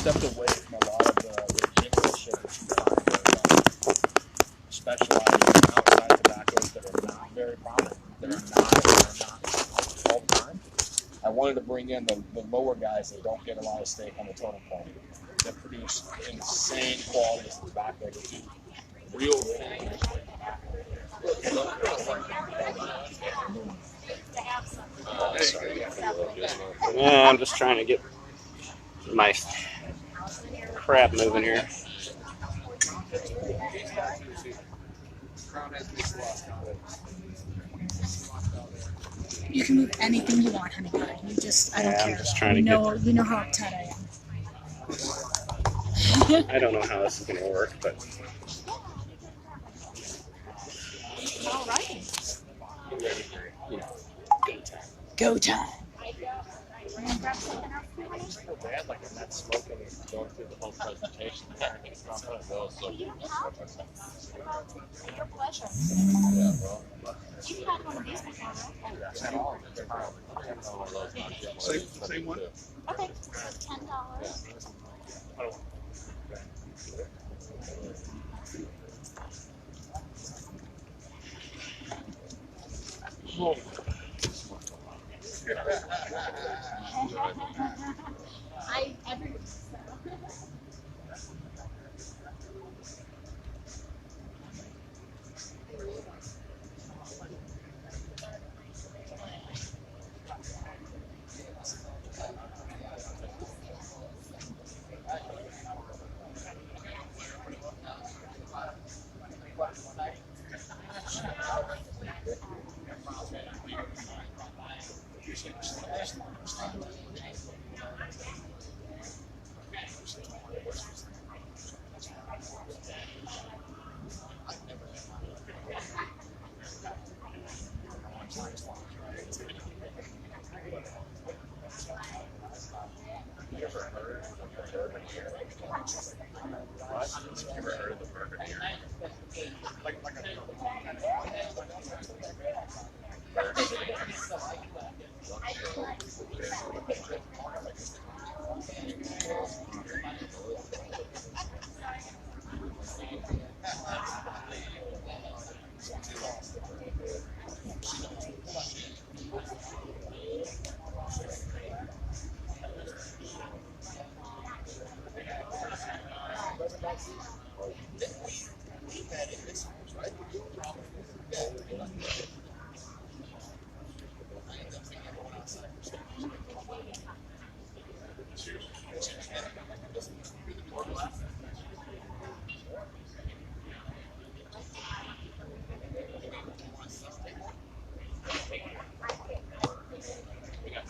stepped away from a lot of the ridiculous shit that you find where specializing in outside tobaccos that are not very prominent, that are not all the time. I wanted to bring in the lower guys that don't get a lot of stake on the totem pole, that produce insane qualities of tobacco that do real things. Yeah, I'm just trying to get my crap moving here. You can move anything you want, honey pie. You just, I don't care. I'm just trying to you know how uptight I am. I don't know how this is going to work, but. All right. Go time. Bad, like I'm not smoking and going through the whole presentation. It's not one of those. So. Your pleasure. Yeah, well. You've had one of these before, right? Same one? Okay, so $10.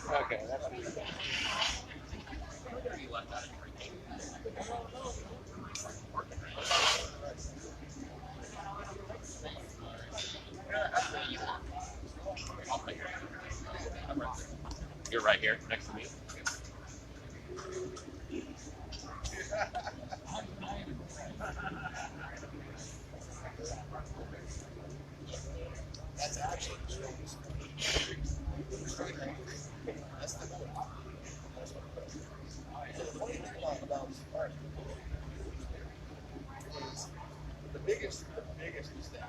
Okay, that's You're right here next to me. That's actually that's the goal. So the funny thing about Marc is the biggest mistake.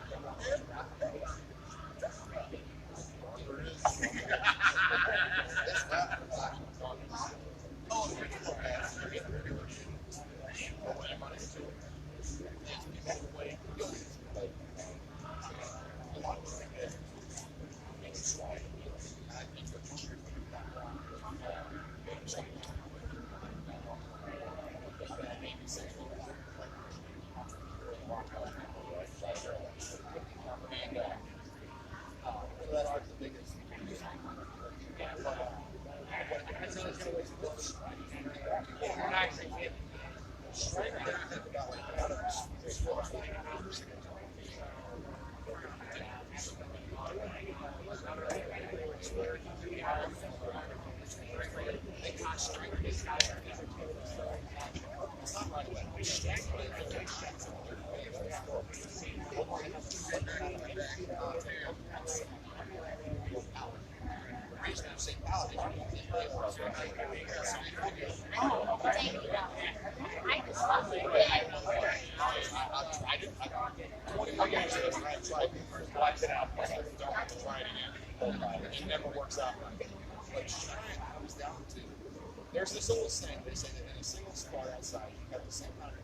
soul is saying, they say that in a single cigar outside, you have the same amount of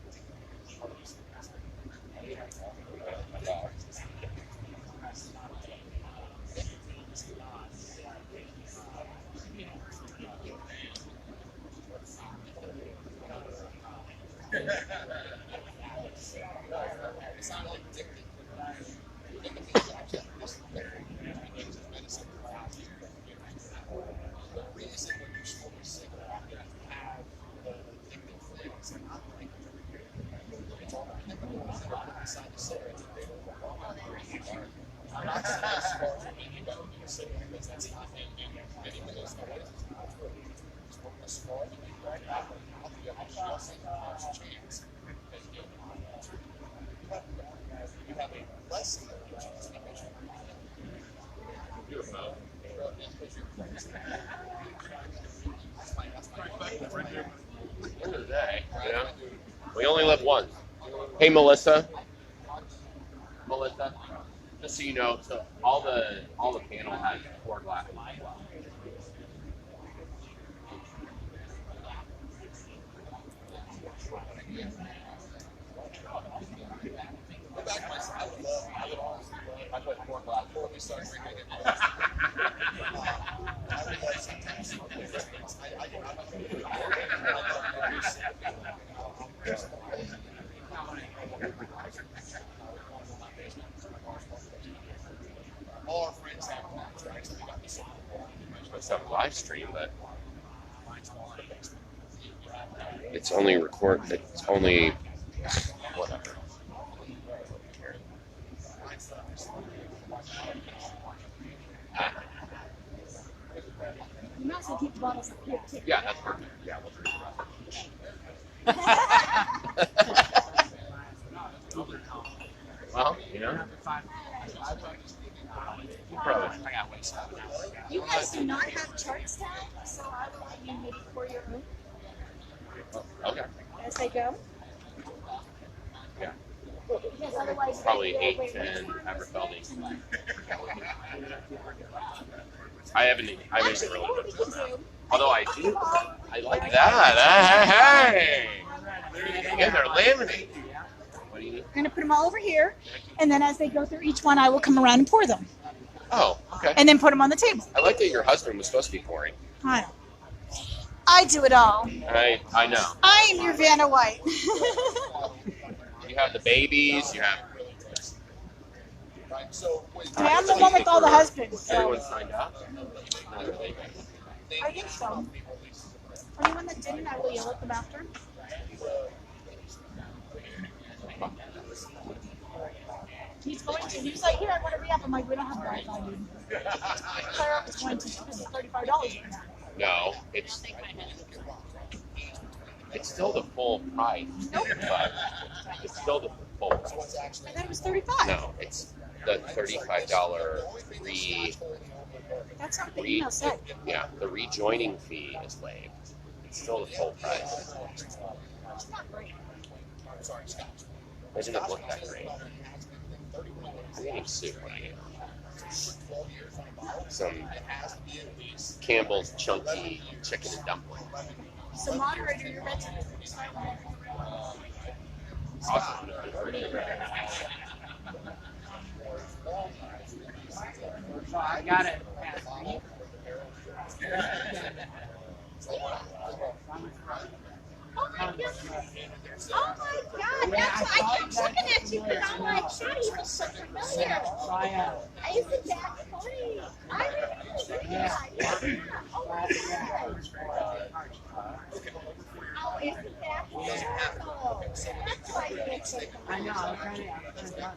it's not only addictive. The reason when you smoke a cigarette, you have the addictive things and not like it's all the chemicals that are inside the cigarette that they don't want. I'm not saying that cigars are any better than a cigarette because that's not and even those noise is not true. Smoking a cigar, you make right out of the mouth, you have a just chance. You have a less chance because you're At the end of the day, you know, we only live once. Hey, Melissa. Melissa, just so you know, so all the panel has 4 glasses as well. I would honestly love if I put 4 glasses before we start drinking it. I would love sometimes I all our friends have contracts and we got this Let's have a live stream, but it's only whatever. You might as well keep the bottles up here too. Yeah, that's perfect. Yeah, we'll drink the rest. Well, you know, probably. You guys do not have charts down, so I will maybe pour your own Okay. as they go. Yeah. Because otherwise, Probably they 8, go 10 away. Aberfeldy. I haven't really looked at that. Although I do, I like that. Hey! Yeah, they're laminated. What do you need? I'm going to put them all over here, and then as they go through each one, I will come around and pour them, Oh, okay. and then put them on the table. I like that your husband was supposed to be pouring. I know. I do it all. I know. I am your Vanna White. You have the babies, you have right? So I am the one with all the husbands. So. everyone signed up. Not really. I think so. Anyone that didn't, I will yell at them after. He's going to. He was like, "Here, I want to re-up." I'm like, "We don't have Wi-Fi, dude." Clara was going to $35 right now. No, it's still the full price, but it's still the full price. I thought it was $35. No, it's the $35 free. That's not what the email said. Yeah, the rejoining fee is waived. It's still the full price. It's not great. Doesn't it look that great? I'm eating soup when I get some Campbell's chunky chicken and dumpling. So, moderator, you're ready. Awesome. I got it. Oh my god! Oh my god! That's why I kept looking at you because I'm like, God, he looks so familiar. Isn't that funny? I remember that. Oh my god! Oh, isn't that wonderful? That's why he looks so familiar. I know. I'm trying to. Yeah.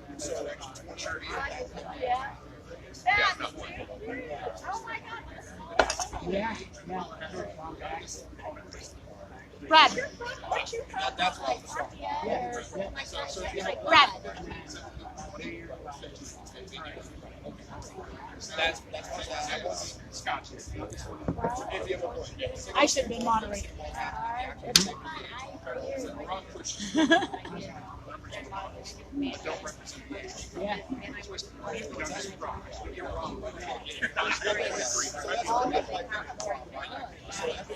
That's it. Oh my god! Yeah. Brad. What's your problem? Brad. I should have been moderator. Yeah.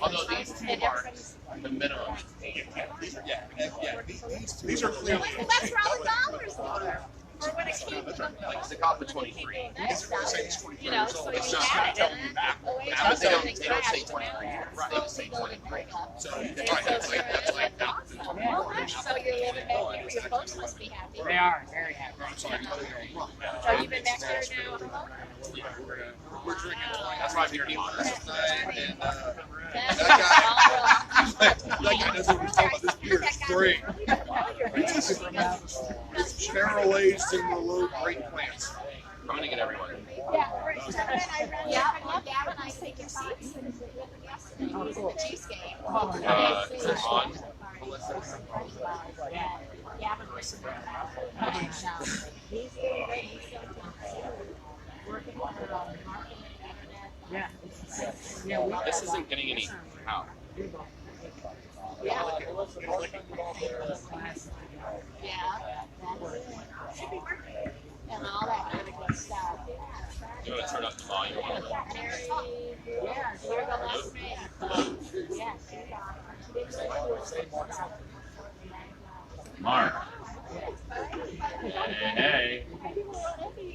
I'll Although these two are the minimum. These are clear. Well, that's where all the dollars are. Or when it came to Like the cop at 23. that stuff, you know, so you It's just had not it. telling you back. The way But they don't something say crashed 23. now, They say 23. So, it's right, that's like that's awesome. Well, so you're living back here, your folks must be happy. They are very happy. So you've been back there now? we're drinking. That's why I'm here tomorrow. That's That guy doesn't even talk about this beer. It's great. It's barrel aged in the low grade plants. I'm gonna get everyone. Yeah, Gavin, I take your seats. Oh, cool. The Chiefs game. Is it on? Gavin was he's doing great. He's still working on marketing and internet. Yeah. Yeah, This isn't getting any out. Yeah. Yeah. Should be working. And all that kind of good stuff. You want to turn up the volume a little bit? Yeah, you're the last man. Yeah, Marc. Hey.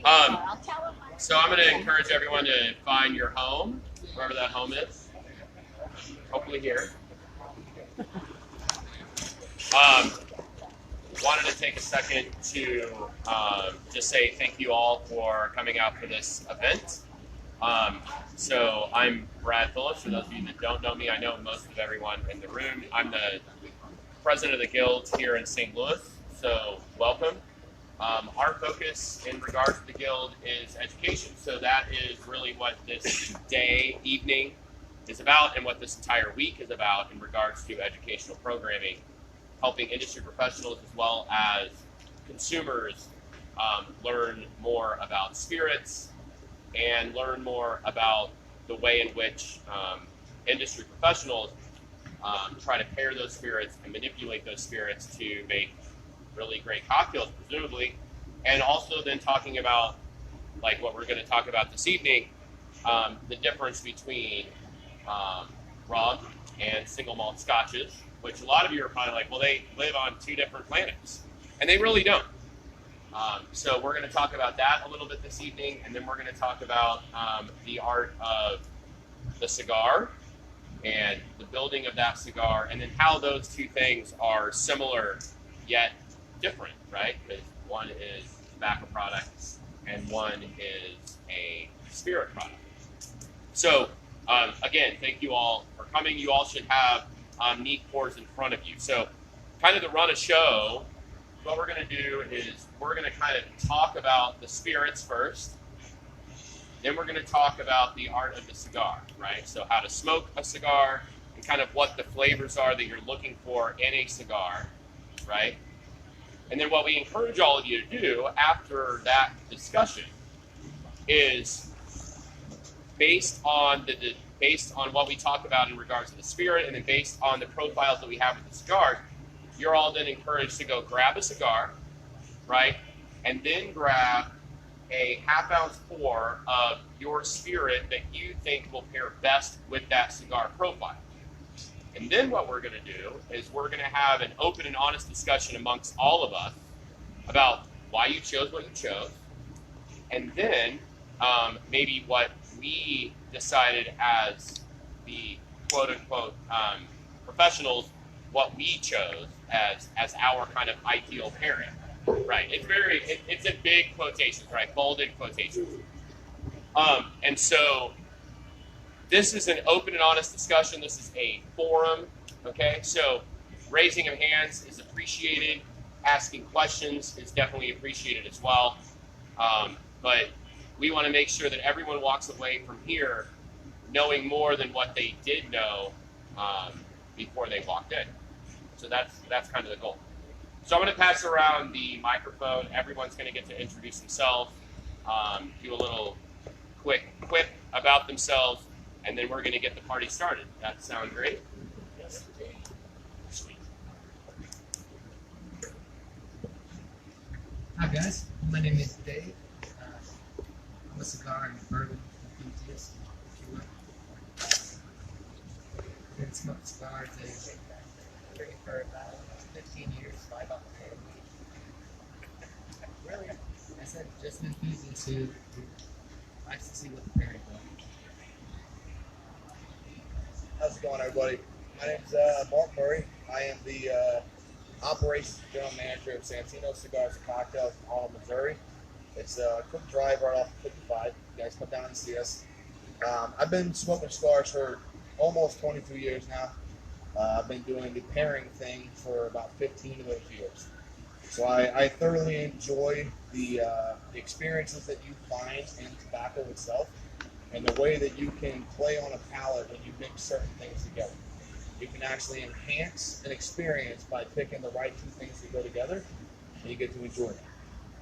I'll tell him. So I'm going to encourage everyone to find your home, wherever that home is. Hopefully here. Wanted to take a second to just say thank you all for coming out for this event. So I'm Brad Phillips. For those of you that don't know me, I know most of everyone in the room. I'm the president of the guild here in St. Louis, so welcome. Our focus in regards to the guild is education, so that is really what this day, evening is about, and what this entire week is about in regards to educational programming, helping industry professionals as well as consumers learn more about spirits and learn more about the way in which industry professionals try to pair those spirits and manipulate those spirits to make really great cocktails, presumably, and also then talking about, like what we're going to talk about this evening, the difference between rum and single malt scotches, which a lot of you are probably like, well, they live on two different planets, and they really don't. So we're going to talk about that a little bit this evening, and then we're going to talk about the art of the cigar and the building of that cigar, and then how those two things are similar yet different, right? Because one is a tobacco product and one is a spirit product. So again, thank you all for coming. You all should have neat pours in front of you. So kind of to run a show, what we're going to do is we're going to kind of talk about the spirits first. Then we're going to talk about the art of the cigar, right? So how to smoke a cigar and kind of what the flavors are that you're looking for in a cigar, right? And then what we encourage all of you to do after that discussion is based on what we talk about in regards to the spirit, and then based on the profiles that we have with the cigars, you're all then encouraged to go grab a cigar, right? And then grab a half-ounce pour of your spirit that you think will pair best with that cigar profile. And then what we're going to do is we're going to have an open and honest discussion amongst all of us about why you chose what you chose, and then maybe what we decided as the quote-unquote professionals, what we chose as our kind of ideal pairing. Right, it's in big quotations, right? Bolded quotations. And so this is an open and honest discussion. This is a forum, okay? So raising of hands is appreciated. Asking questions is definitely appreciated as well. But we want to make sure that everyone walks away from here knowing more than what they did know before they walked in. So that's kind of the goal. So I'm going to pass around the microphone. Everyone's going to get to introduce themselves, do a little quick quip about themselves, and then we're going to get the party started. That sound great? Yes. Sweet. Hi guys, my name is Dave. I'm a cigar and bourbon enthusiast, if you will. Been smoked cigars and drinking for about 15 years, by about 10. Really, I said just an enthusiast who likes to see what the pairing does. How's it going, everybody? My name's Marc Murray. I am the operations general manager of Santino Cigars and Cocktails in Harlem, Missouri. It's a quick drive right off 55. You guys come down and see us. I've been smoking cigars for almost 22 years now. I've been doing the pairing thing for about 15 of those years. So I thoroughly enjoy the experiences that you find in tobacco itself and the way that you can play on a palate when you mix certain things together. You can actually enhance an experience by picking the right two things that go together, and you get to enjoy them.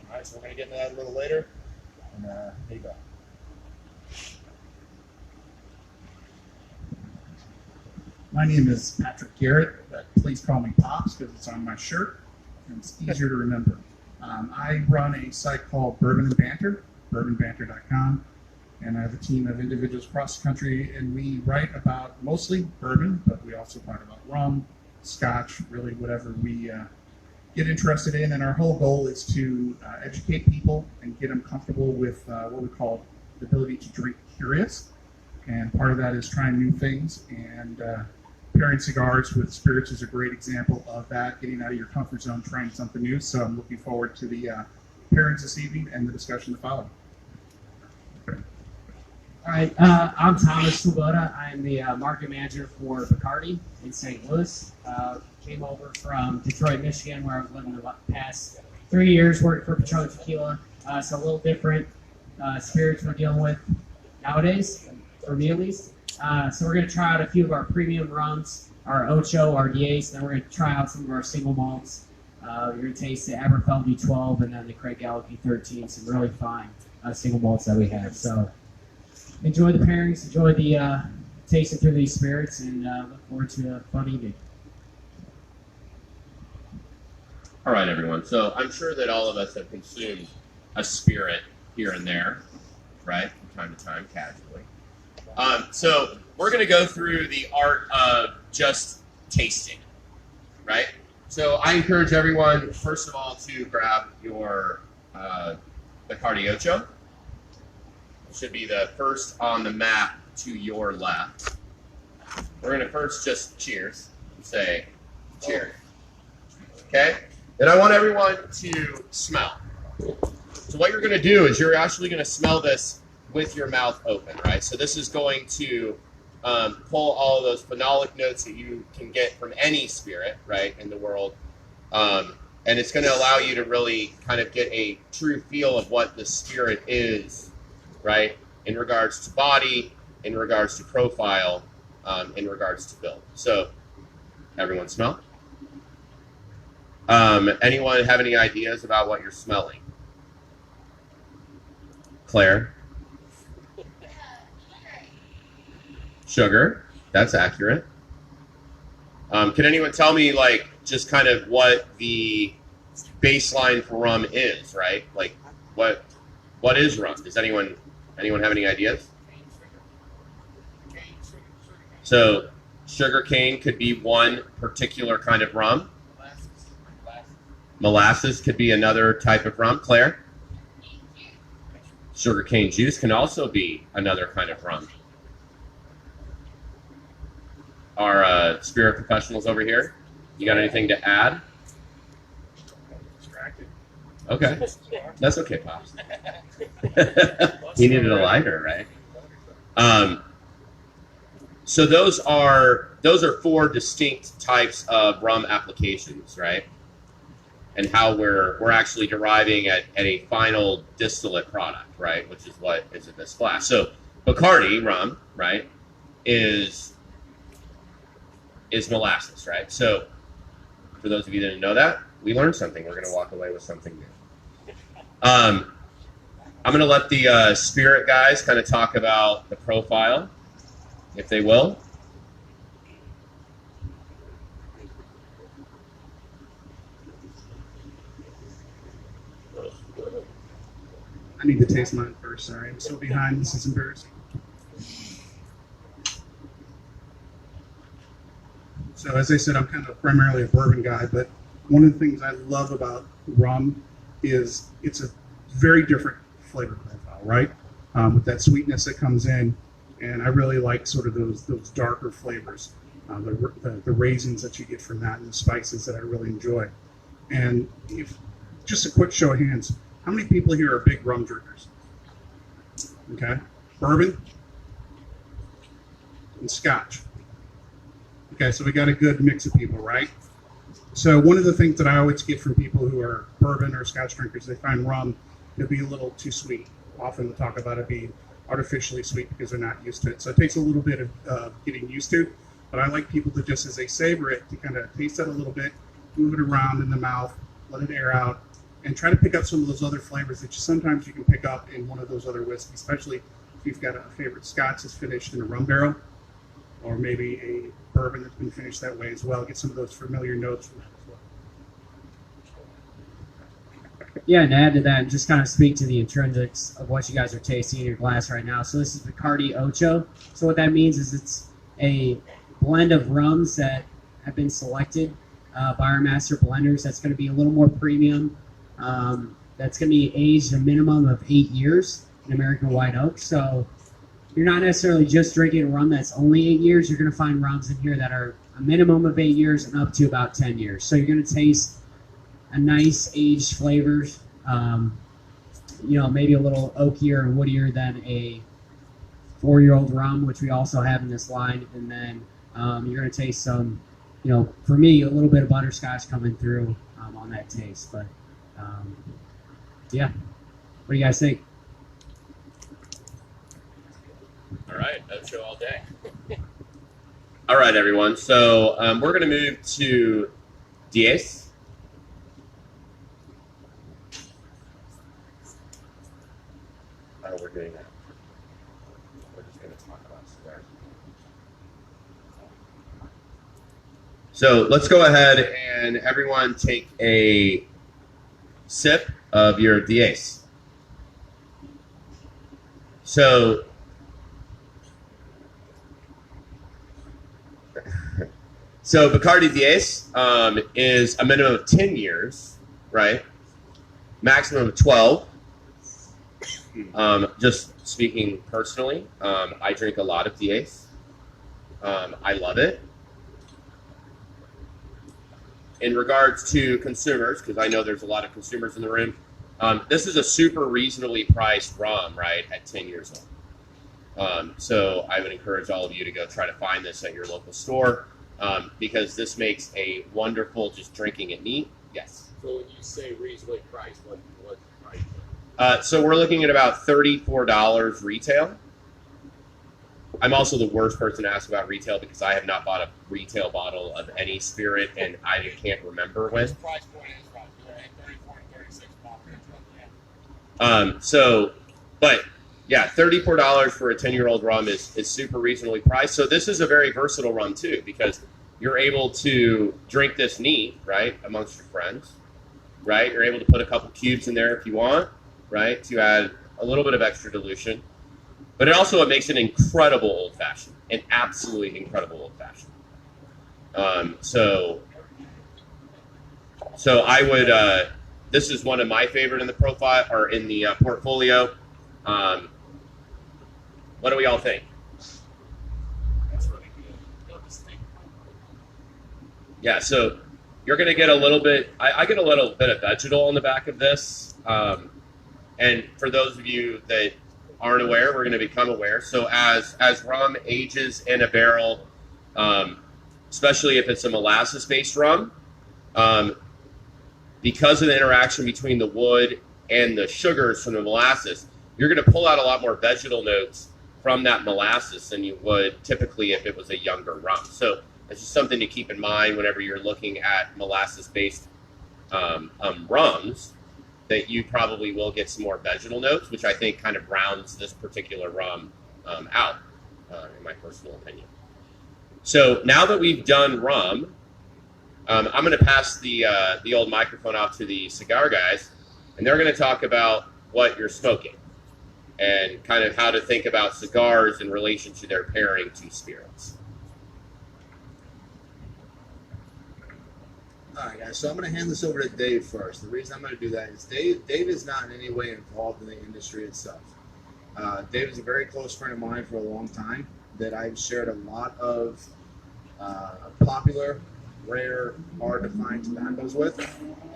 All right, so we're going to get into that a little later, and here you go. My name is Patrick Garret, but please call me Pops because it's on my shirt and it's easier to remember. I run a site called Bourbon and Banter, bourbonbanter.com, and I have a team of individuals across the country, and we write about mostly bourbon, but we also talk about rum, scotch, really whatever we get interested in, and our whole goal is to educate people and get them comfortable with what we call the ability to drink curious, and part of that is trying new things, and pairing cigars with spirits is a great example of that, getting out of your comfort zone, trying something new. So I'm looking forward to the pairings this evening and the discussion to follow. All right, I'm Thomas Swoboda. I'm the market manager for Bacardi in St. Louis. Came over from Detroit, Michigan, where I was living the past 3 years, working for Patron Tequila. So a little different spirits we're dealing with nowadays, for me at least. So we're going to try out a few of our premium rums, our Ocho, our RDAs, then we're going to try out some of our single malts. You're going to taste the Aberfeld V12 and then the Craig Gallup V13, some really fine single malts that we have. So enjoy the pairings, enjoy the tasting through these spirits, and look forward to a fun evening. All right, everyone. So I'm sure that all of us have consumed a spirit here and there, right, from time to time, casually. So we're going to go through the art of just tasting, right? So I encourage everyone, first of all, to grab your Bacardi Ocho. It should be the first on the map to your left. We're going to first just cheers and say cheers. Okay? Then I want everyone to smell. So what you're going to do is you're actually going to smell this with your mouth open, right? So this is going to pull all of those phenolic notes that you can get from any spirit, right, in the world. And it's going to allow you to really kind of get a true feel of what the spirit is, right, in regards to body, in regards to profile, in regards to build. So everyone smell? Anyone have any ideas about what you're smelling? Claire? Sugar. That's accurate. Can anyone tell me, like, just kind of what the baseline for rum is, right? Like, what is rum? Does anyone have any ideas? So, sugar cane could be one particular kind of rum. Molasses could be another type of rum. Claire? Sugarcane juice can also be another kind of rum. Our spirit professionals over here, you got anything to add? Okay, that's okay, Pops. He needed a lighter, right? So those are 4 distinct types of rum applications, right? And how we're actually deriving at a final distillate product, right? Which is what is in this glass. So Bacardi rum, right, is molasses, right? So for those of you that didn't know that, we learned something. We're going to walk away with something new. I'm going to let the spirit guys kind of talk about the profile, if they will. I need to taste mine first, sorry. I'm so behind, this is embarrassing. So as I said, I'm kind of primarily a bourbon guy, but one of the things I love about rum is it's a very different flavor profile, right? With that sweetness that comes in, and I really like sort of those darker flavors, the raisins that you get from that, and the spices that I really enjoy. And if just a quick show of hands, how many people here are big rum drinkers? Okay, bourbon and scotch. Okay, so we got a good mix of people, right? So one of the things that I always get from people who are bourbon or scotch drinkers, they find rum to be a little too sweet. Often they talk about it being artificially sweet because they're not used to it. So it takes a little bit of getting used to, but I like people to just as they savor it, to kind of taste it a little bit, move it around in the mouth, let it air out, and try to pick up some of those other flavors that sometimes you can pick up in one of those other whiskeys, especially if you've got a favorite scotch that's finished in a rum barrel, or maybe a bourbon that's been finished that way as well. Get some of those familiar notes from that as well. Yeah, and to add to that, and just kind of speak to the intrinsics of what you guys are tasting in your glass right now. So this is Bacardi Ocho. So what that means is it's a blend of rums that have been selected by our master blenders. That's going to be a little more premium. That's going to be aged a minimum of 8 years in American white oak. So you're not necessarily just drinking a rum that's only 8 years. You're going to find rums in here that are a minimum of 8 years and up to about 10 years. So you're going to taste a nice aged flavors, maybe a little oakier and woodier than a 4-year-old rum, which we also have in this line. And then you're going to taste some, for me, a little bit of butterscotch coming through on that taste. But yeah, what do you guys think? All right, Ocho all day. All right, everyone. So we're going to move to Diez. How we're doing that. We're just going to talk about cigars. So let's go ahead and everyone take a sip of your Diez. So Bacardi Diez is a minimum of 10 years, right? Maximum of 12. Just speaking personally, I drink a lot of Diez. I love it. In regards to consumers, because I know there's a lot of consumers in the room, this is a super reasonably priced rum, right, at 10 years old. So I would encourage all of you to go try to find this at your local store. Because this makes a wonderful just drinking it neat. Yes. So when you say reasonably priced, what price? So we're looking at about $34 retail. I'm also the worst person to ask about retail because I have not bought a retail bottle of any spirit, and I can't remember when. The price point is right. You're at 34 and 36 But yeah, $34 for a 10-year-old rum is super reasonably priced. So this is a very versatile rum too, because you're able to drink this neat, right, amongst your friends, right? You're able to put a couple cubes in there if you want, right, to add a little bit of extra dilution. But it makes an incredible old-fashioned, an absolutely incredible old-fashioned. So I would, this is one of my favorite in the profile, or in the portfolio. What do we all think? That's really good. Yeah, so you're going to get a little bit, I get a little bit of vegetal on the back of this. And for those of you that aren't aware, we're going to become aware. So as rum ages in a barrel, especially if it's a molasses-based rum, because of the interaction between the wood and the sugars from the molasses, you're going to pull out a lot more vegetal notes from that molasses than you would typically if it was a younger rum. So it's just something to keep in mind whenever you're looking at molasses-based rums, that you probably will get some more vegetal notes, which I think kind of rounds this particular rum out, in my personal opinion. So now that we've done rum, I'm going to pass the old microphone off to the cigar guys, and they're going to talk about what you're smoking and kind of how to think about cigars in relation to their pairing to spirits. All right, guys. So I'm going to hand this over to Dave first. The reason I'm going to do that is Dave is not in any way involved in the industry itself. Dave is a very close friend of mine for a long time that I've shared a lot of popular, rare, hard to find tobaccos with,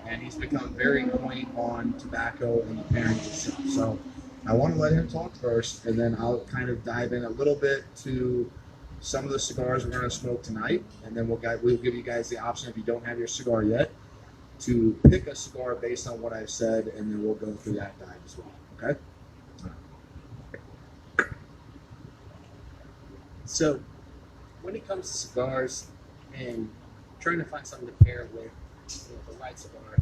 and he's become very quaint on tobacco and the pairings itself. So I want to let him talk first, and then I'll kind of dive in a little bit to some of the cigars we're going to smoke tonight, and then we'll give you guys the option, if you don't have your cigar yet, to pick a cigar based on what I've said, and then we'll go through that dive as well. Okay? So, when it comes to cigars and trying to find something to pair with, the right cigar,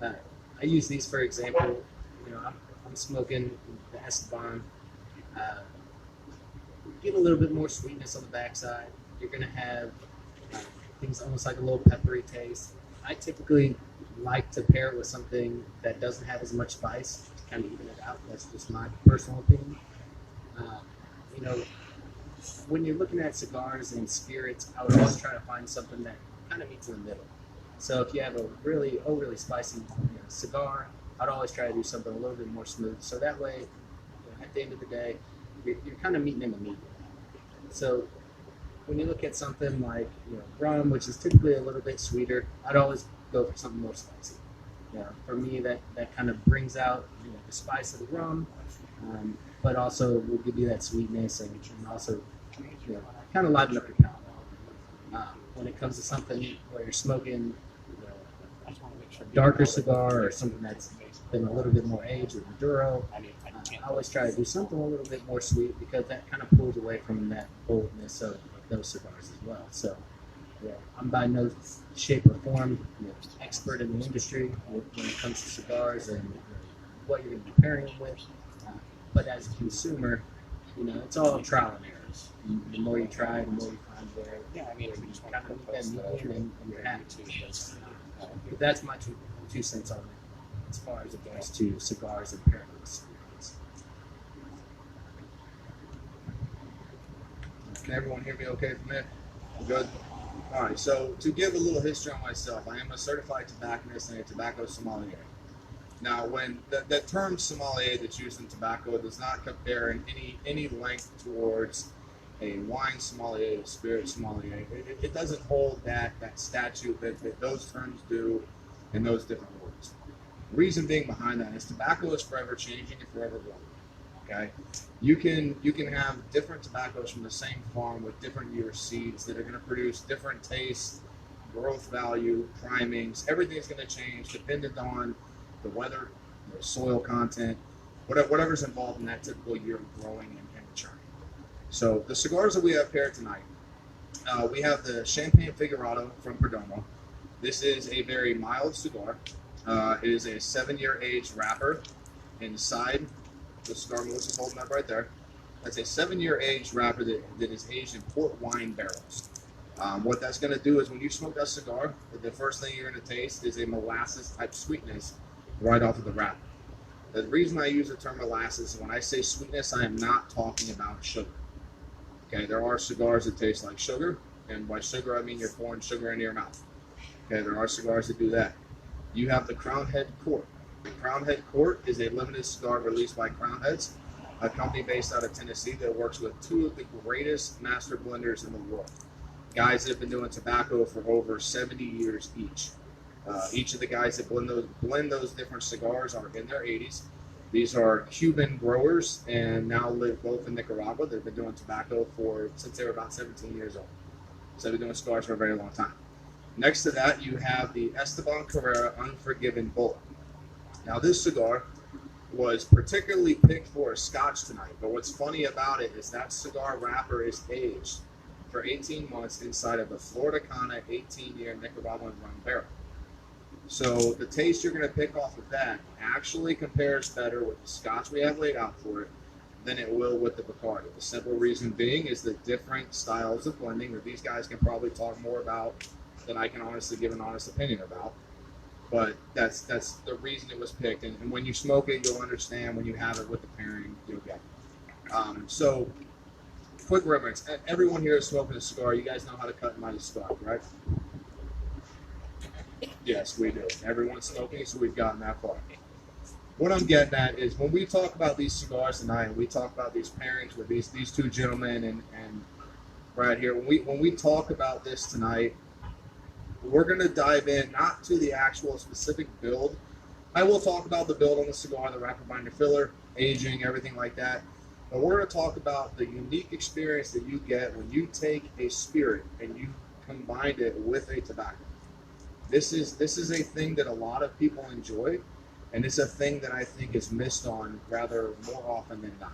I use these for example. I'm smoking the Esteban. Get a little bit more sweetness on the backside. You're gonna have things almost like a little peppery taste. I typically like to pair it with something that doesn't have as much spice to kind of even it out. That's just my personal opinion. When you're looking at cigars and spirits, I would always try to find something that kind of meets in the middle. So if you have a really overly spicy cigar, I'd always try to do something a little bit more smooth. So that way, at the end of the day, you're kind of meeting in the medium. So when you look at something like rum, which is typically a little bit sweeter, I'd always go for something more spicy. For me, that kind of brings out the spice of the rum, but also will give you that sweetness and also kind of liven up your palate. When it comes to something where you're smoking a darker cigar or something that's been a little bit more aged or Maduro, I always try to do something a little bit more sweet because that kind of pulls away from that boldness of those cigars as well. So I'm by no shape or form expert in the industry when it comes to cigars and what you're going to be pairing them with. But as a consumer, it's all trial and errors. The more you try, the more you find where you kind of meet that medium and you're happy. But that's my two cents on it as far as it goes to cigars and pairing with cigars. Can everyone hear me okay from there? Good? All right, so to give a little history on myself, I am a certified tobacconist and a tobacco sommelier. Now, when that term sommelier that's used in tobacco does not compare in any length towards a wine sommelier, a spirit sommelier. It doesn't hold that statute that those terms do in those different words. The reason being behind that is tobacco is forever changing and forever growing. Okay, you can have different tobaccos from the same farm with different year seeds that are going to produce different tastes, growth value, primings. Everything's going to change dependent on the weather, the soil content, whatever's involved in that typical year of growing and maturing. So the cigars that we have paired tonight, we have the Champagne Figurado from Perdomo. This is a very mild cigar. It is a 7-year aged wrapper inside the cigar Melissa's holding up right there. That's a 7-year aged wrapper that is aged in port wine barrels. What that's going to do is when you smoke that cigar, the first thing you're going to taste is a molasses type sweetness right off of the wrapper. The reason I use the term molasses is when I say sweetness, I am not talking about sugar. Okay, there are cigars that taste like sugar, and by sugar I mean you're pouring sugar into your mouth. Okay, there are cigars that do that. You have the Crown Head Court. The Crown Head Court is a limited cigar released by Crown Heads, a company based out of Tennessee that works with two of the greatest master blenders in the world. Guys that have been doing tobacco for over 70 years each. Each of the guys that blend those different cigars are in their 80s. These are Cuban growers and now live both in Nicaragua. They've been doing tobacco since they were about 17 years old. So they've been doing cigars for a very long time. Next to that, you have the Esteban Carrera Unforgiven Bullet. Now this cigar was particularly picked for a Scotch tonight, but what's funny about it is that cigar wrapper is aged for 18 months inside of a Florida Cana 18-year Nicaraguan rum barrel. So the taste you're going to pick off of that actually compares better with the Scotch we have laid out for it than it will with the Bacardi. The simple reason being is the different styles of blending that these guys can probably talk more about than I can honestly give an honest opinion about. But that's the reason it was picked. And when you smoke it, you'll understand. When you have it with the pairing, you'll get it. So, quick reference. Everyone here is smoking a cigar. You guys know how to cut and light a cigar, right? Yes, we do. Everyone's smoking, so we've gotten that far. What I'm getting at is when we talk about these cigars tonight, and we talk about these pairings with these two gentlemen and right here, when we talk about this tonight, we're going to dive in not to the actual specific build. I will talk about the build on the cigar, the wrapper binder filler, aging, everything like that. But we're going to talk about the unique experience that you get when you take a spirit and you combine it with a tobacco. This is a thing that a lot of people enjoy, and it's a thing that I think is missed on rather more often than not.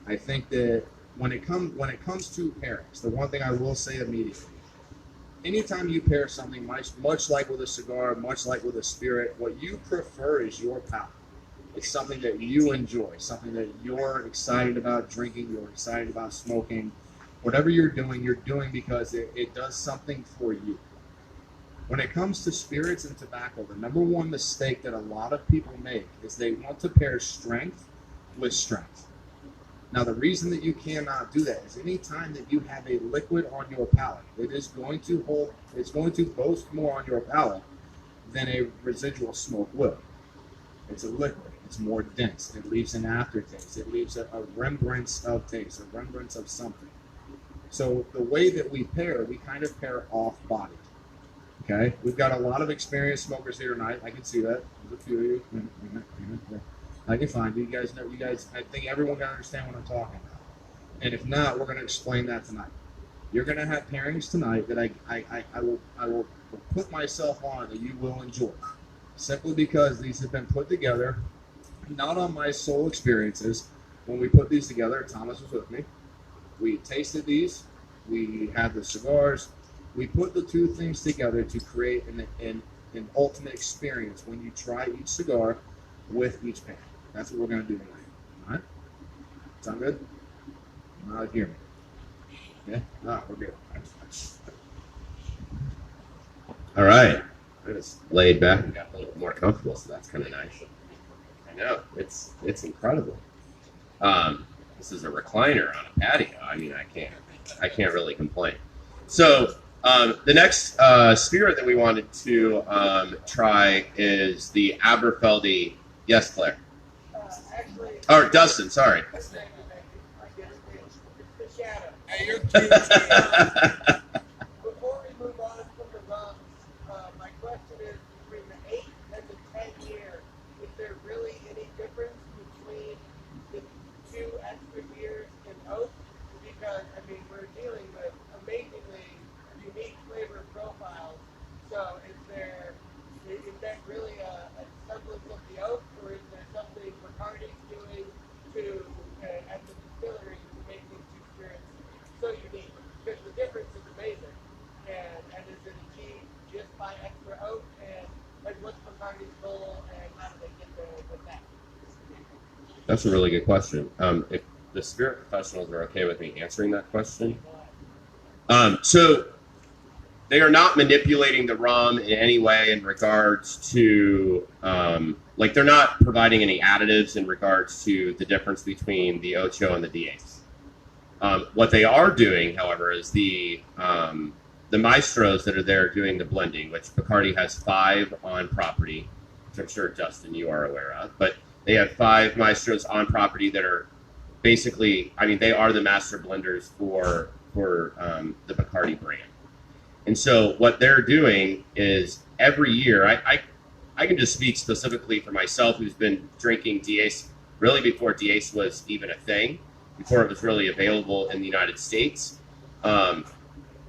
I think that when it comes to pairings, the one thing I will say immediately, anytime you pair something much like with a cigar, much like with a spirit, what you prefer is your palate. It's something that you enjoy, something that you're excited about drinking, you're excited about smoking. Whatever you're doing because it does something for you. When it comes to spirits and tobacco, the number one mistake that a lot of people make is they want to pair strength with strength. Now, the reason that you cannot do that is anytime that you have a liquid on your palate, it's going to boast more on your palate than a residual smoke will. It's a liquid. It's more dense. It leaves an aftertaste. It leaves a remembrance of taste, a remembrance of something. So the way that we pair, we kind of pair off-body. Okay? We've got a lot of experienced smokers here tonight. I can see that. There's a few of you. I can find you. You guys, I think everyone can understand what I'm talking about. And if not, we're going to explain that tonight. You're going to have pairings tonight that I will put myself on that you will enjoy. Simply because these have been put together, not on my sole experiences. When we put these together, Thomas was with me. We tasted these. We had the cigars. We put the two things together to create an ultimate experience when you try each cigar with each pair. That's what we're going to do tonight. All right? Sound good? Hear me. Yeah? No, we're good. All right. I just laid back and got a little more comfortable, so that's kind of nice. I know. It's incredible. This is a recliner on a patio. I mean, I can't really complain. So the next spirit that we wanted to try is the Aberfeldy. Yes, Claire. Or Dustin, sorry. Hey, you're cute. Before we move on from the Rums, my question is between the 8 and the 10 year, is there really any difference between the 2 extra years in oak? Because, I mean, we're dealing with amazingly unique flavor profiles. So is that really a semblance of the oak, or is there something Bacardi's doing to at the distillery to make these 2 spirits so unique? Because the difference is amazing, and is it achieved just by extra oak, and what's Bacardi's goal, and how do they get there with that? That's a really good question. If the spirit professionals are okay with me answering that question. So they are not manipulating the rum in any way in regards to, like they're not providing any additives in regards to the difference between the Ocho and the D8s. What they are doing, however, is the maestros that are there doing the blending, which Bacardi has 5 on property, which I'm sure, Justin, you are aware of, but they have 5 maestros on property that are basically, I mean, they are the master blenders for the Bacardi brand. And so what they're doing is every year, I can just speak specifically for myself, who's been drinking D8s really before D8s was even a thing, before it was really available in the United States. The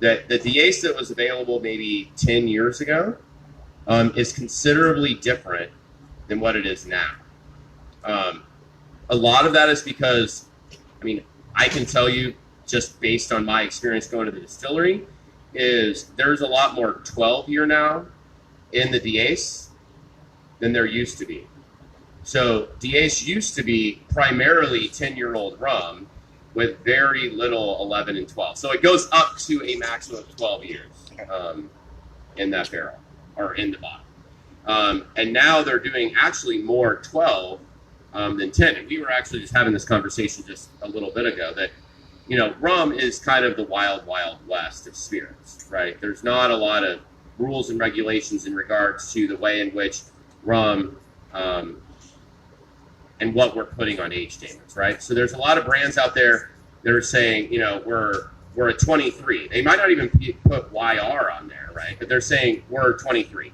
D8s that was available maybe 10 years ago is considerably different than what it is now. A lot of that is because, I mean, I can tell you just based on my experience going to the distillery, is there's a lot more 12-year now in the D8s than there used to be. So D8s used to be primarily 10-year-old rum with very little 11 and 12. So it goes up to a maximum of 12 years in that barrel, or in the bottle. And now they're doing actually more 12 than 10. And we were actually just having this conversation just a little bit ago that, you know, rum is kind of the wild, wild west of spirits, right? There's not a lot of rules and regulations in regards to the way in which rum and what we're putting on age statements, right? So there's a lot of brands out there that are saying, we're at 23. They might not even put YR on there, right? But they're saying we're 23.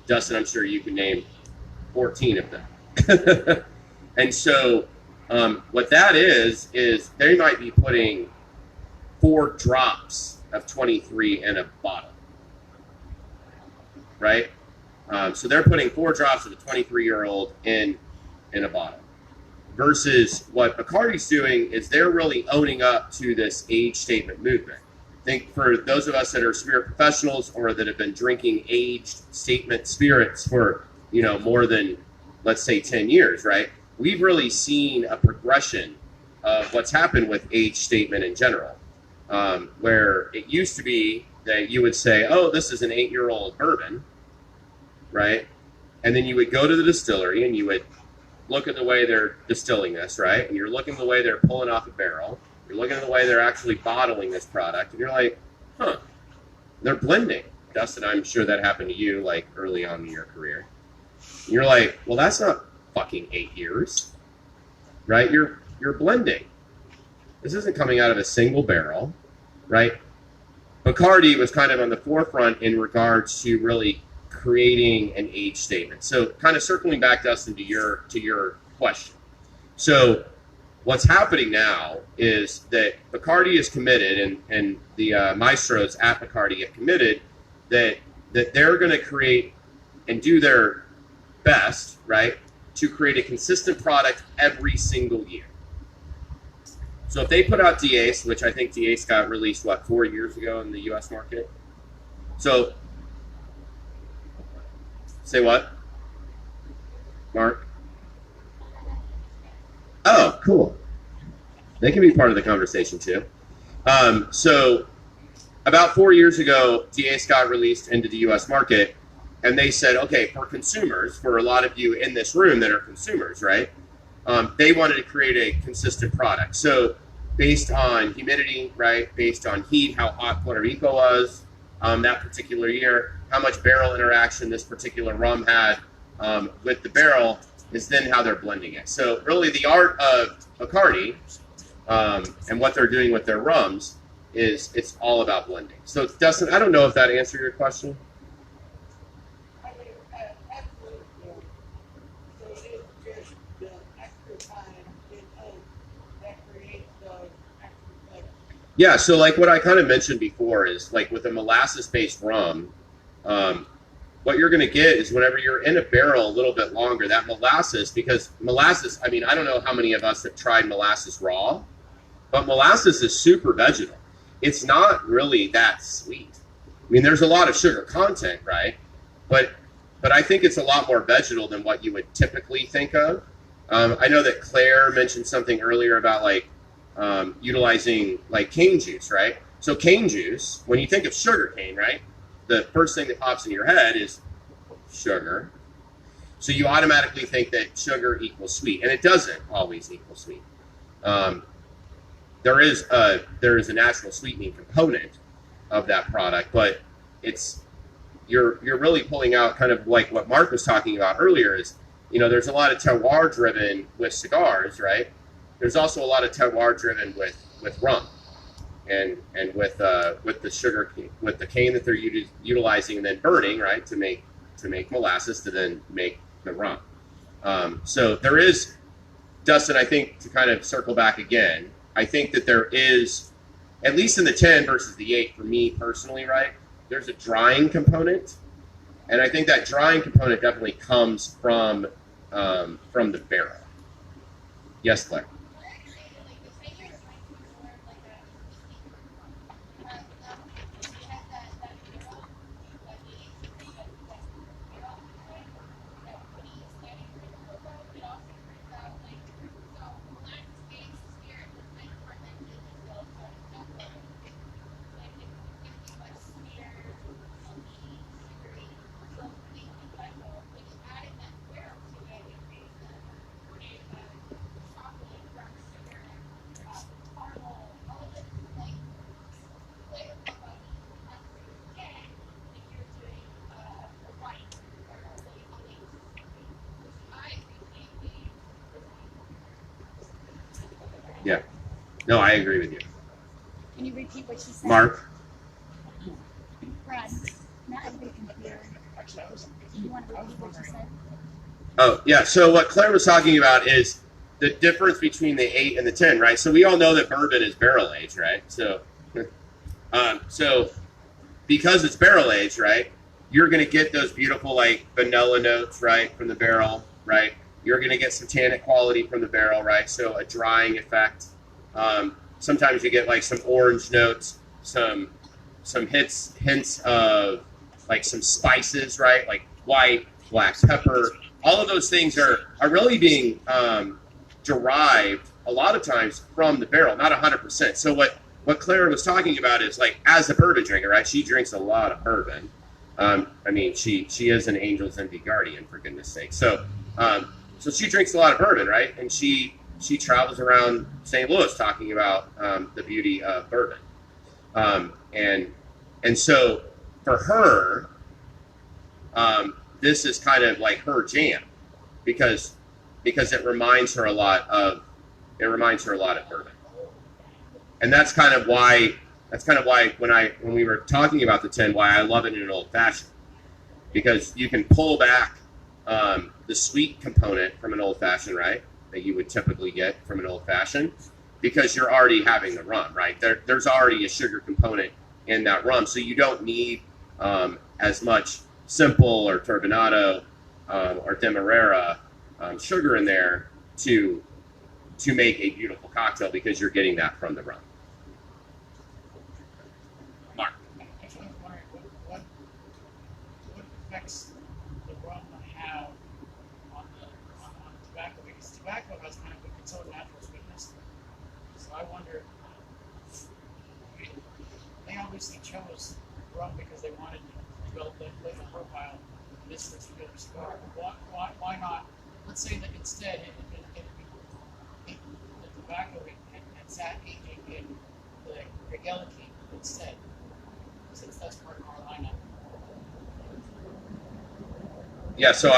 Dustin, I'm sure you can name 14 of them. And so what that is they might be putting 4 drops of 23 in a bottle, right? So they're putting 4 drops of a 23-year-old in a bottle. Versus what Bacardi's doing is they're really owning up to this age statement movement. I think for those of us that are spirit professionals or that have been drinking aged statement spirits for, more than, let's say, 10 years, right? We've really seen a progression of what's happened with age statement in general, where it used to be that you would say, oh, this is an 8-year-old bourbon, right? And then you would go to the distillery and you would look at the way they're distilling this, right? And you're looking at the way they're pulling off a barrel. You're looking at the way they're actually bottling this product. And you're like, they're blending. Dustin, I'm sure that happened to you, like, early on in your career. And you're like, well, that's not fucking 8 years, right? You're blending. This isn't coming out of a single barrel, right? Bacardi was kind of on the forefront in regards to really creating an age statement. So kind of circling back, Dustin, to your question. So what's happening now is that Bacardi is committed, and the maestros at Bacardi have committed that they're going to create and do their best, right, to create a consistent product every single year. So if they put out DACE, which I think DACE got released, 4 years ago in the U.S. market? So, say what? Mark? Oh, cool. They can be part of the conversation too. So about 4 years ago, DACE got released into the U.S. market, and they said, okay, for consumers, for a lot of you in this room that are consumers, right? They wanted to create a consistent product. So based on humidity, right? Based on heat, how hot Puerto Rico was that particular year, how much barrel interaction this particular rum had with the barrel is then how they're blending it. So really the art of Bacardi and what they're doing with their rums is it's all about blending. So Dustin, I don't know if that answered your question. Yeah, so like what I kind of mentioned before is like with a molasses-based rum, what you're going to get is whenever you're in a barrel a little bit longer, that molasses, because molasses, I mean, I don't know how many of us have tried molasses raw, but molasses is super vegetal. It's not really that sweet. I mean, there's a lot of sugar content, right? But I think it's a lot more vegetal than what you would typically think of. I know that Claire mentioned something earlier about like utilizing like cane juice, right? So cane juice, when you think of sugar cane, right? The first thing that pops in your head is sugar. So you automatically think that sugar equals sweet, and it doesn't always equal sweet. There is a natural sweetening component of that product, but you're really pulling out kind of like what Marc was talking about earlier is, there's a lot of terroir driven with cigars, right? There's also a lot of terroir driven with rum and with the sugar, with the cane that they're utilizing and then burning, right, to make molasses to then make the rum. So there is, Dustin, I think to kind of circle back again, I think that there is, at least in the 10 versus the 8 for me personally, right, there's a drying component. And I think that drying component definitely comes from the barrel. Yes, Claire. Yeah. No, I agree with you. Can you repeat what she said? Mark? Brad, not everybody can hear. You want to repeat what you said? Oh, yeah. So what Claire was talking about is the difference between the 8 and the 10, right? So we all know that bourbon is barrel aged, right? So because it's barrel aged, right, you're going to get those beautiful like vanilla notes, right, from the barrel, right? You're going to get some tannic quality from the barrel, right? So a drying effect. Sometimes you get like some orange notes, some hints of like some spices, right? Like white, black pepper. All of those things are really being derived a lot of times from the barrel, not 100%. So what Claire was talking about is like as a bourbon drinker, right? She drinks a lot of bourbon. I mean, she is an Angel's Envy guardian, for goodness sake. So she drinks a lot of bourbon, right? And she travels around St. Louis talking about the beauty of bourbon. And so for her, this is kind of like her jam because it reminds her a lot of bourbon. And that's kind of why when we were talking about the 10, why I love it in an old fashioned, because you can pull back the sweet component from an old fashioned, right, that you would typically get from an old fashioned, because you're already having the rum, right? There's already a sugar component in that rum, so you don't need as much simple or turbinado or demerara sugar in there to make a beautiful cocktail, because you're getting that from the rum. Mark. Actually, I'm wondering what effects the rum have on tobacco, because tobacco has kind of its own natural sweetness. So I wonder, they obviously chose rum because they wanted to develop that flavor profile in this particular cigar. Why not? Let's say that instead the tobacco had sat aging in the Regality instead, since that's part of our lineup. Yeah, so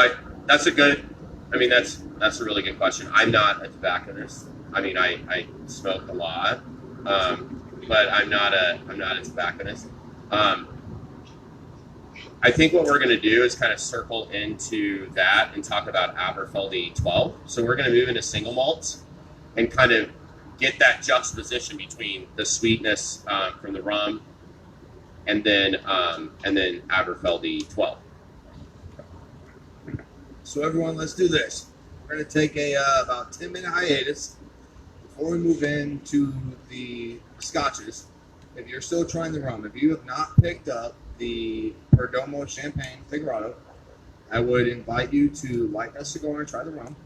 that's a really good question. I'm not a tobacconist. I mean, I smoke a lot, but I'm not a tobacconist. I think what we're going to do is kind of circle into that and talk about Aberfeldy 12. So we're going to move into single malts and kind of get that juxtaposition between the sweetness from the rum and then Aberfeldy 12. So everyone, let's do this. We're going to take a about 10-minute hiatus before we move into the scotches. If you're still trying the rum, if you have not picked up the Perdomo Champagne Figurado, I would invite you to light that cigar and try the rum.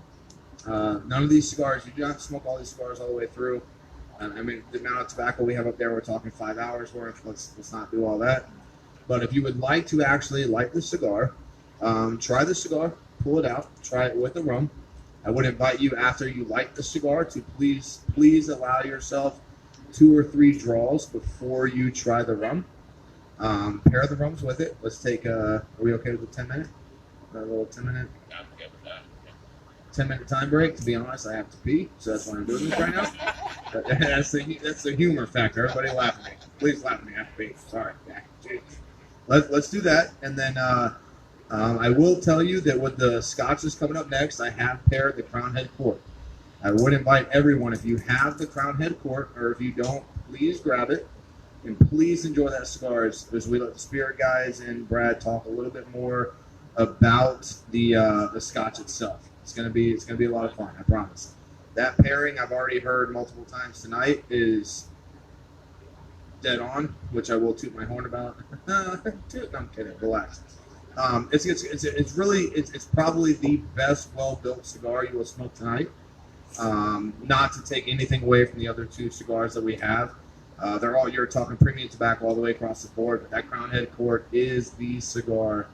None of these cigars, you do not have to smoke all these cigars all the way through. I mean, the amount of tobacco we have up there, we're talking 5 hours worth. Let's not do all that. But if you would like to actually light the cigar, try the cigar, pull it out, try it with the rum. I would invite you, after you light the cigar, to please allow yourself 2 or 3 draws before you try the rum. Pair the rums with it. Let's take are we okay with the 10-minute? A little 10-minute? I'm good with that. 10-minute time break. To be honest, I have to pee, so that's why I'm doing this right now. But that's the humor factor. Everybody laugh at me. Please laugh at me. I have to pee. Sorry. Yeah, let's do that, and then I will tell you that with the scotches coming up next, I have paired the Crown Head Court. I would invite everyone, if you have the Crown Head Court, or if you don't, please grab it. And please enjoy that cigar as we let the spirit guys and Brad talk a little bit more about the scotch itself. It's gonna be a lot of fun, I promise. That pairing I've already heard multiple times tonight is dead on, which I will toot my horn about. No, I'm kidding. Relax. It's probably the best well-built cigar you will smoke tonight. Not to take anything away from the other 2 cigars that we have. You're talking premium tobacco all the way across the board, but that Crown Head Court is the cigar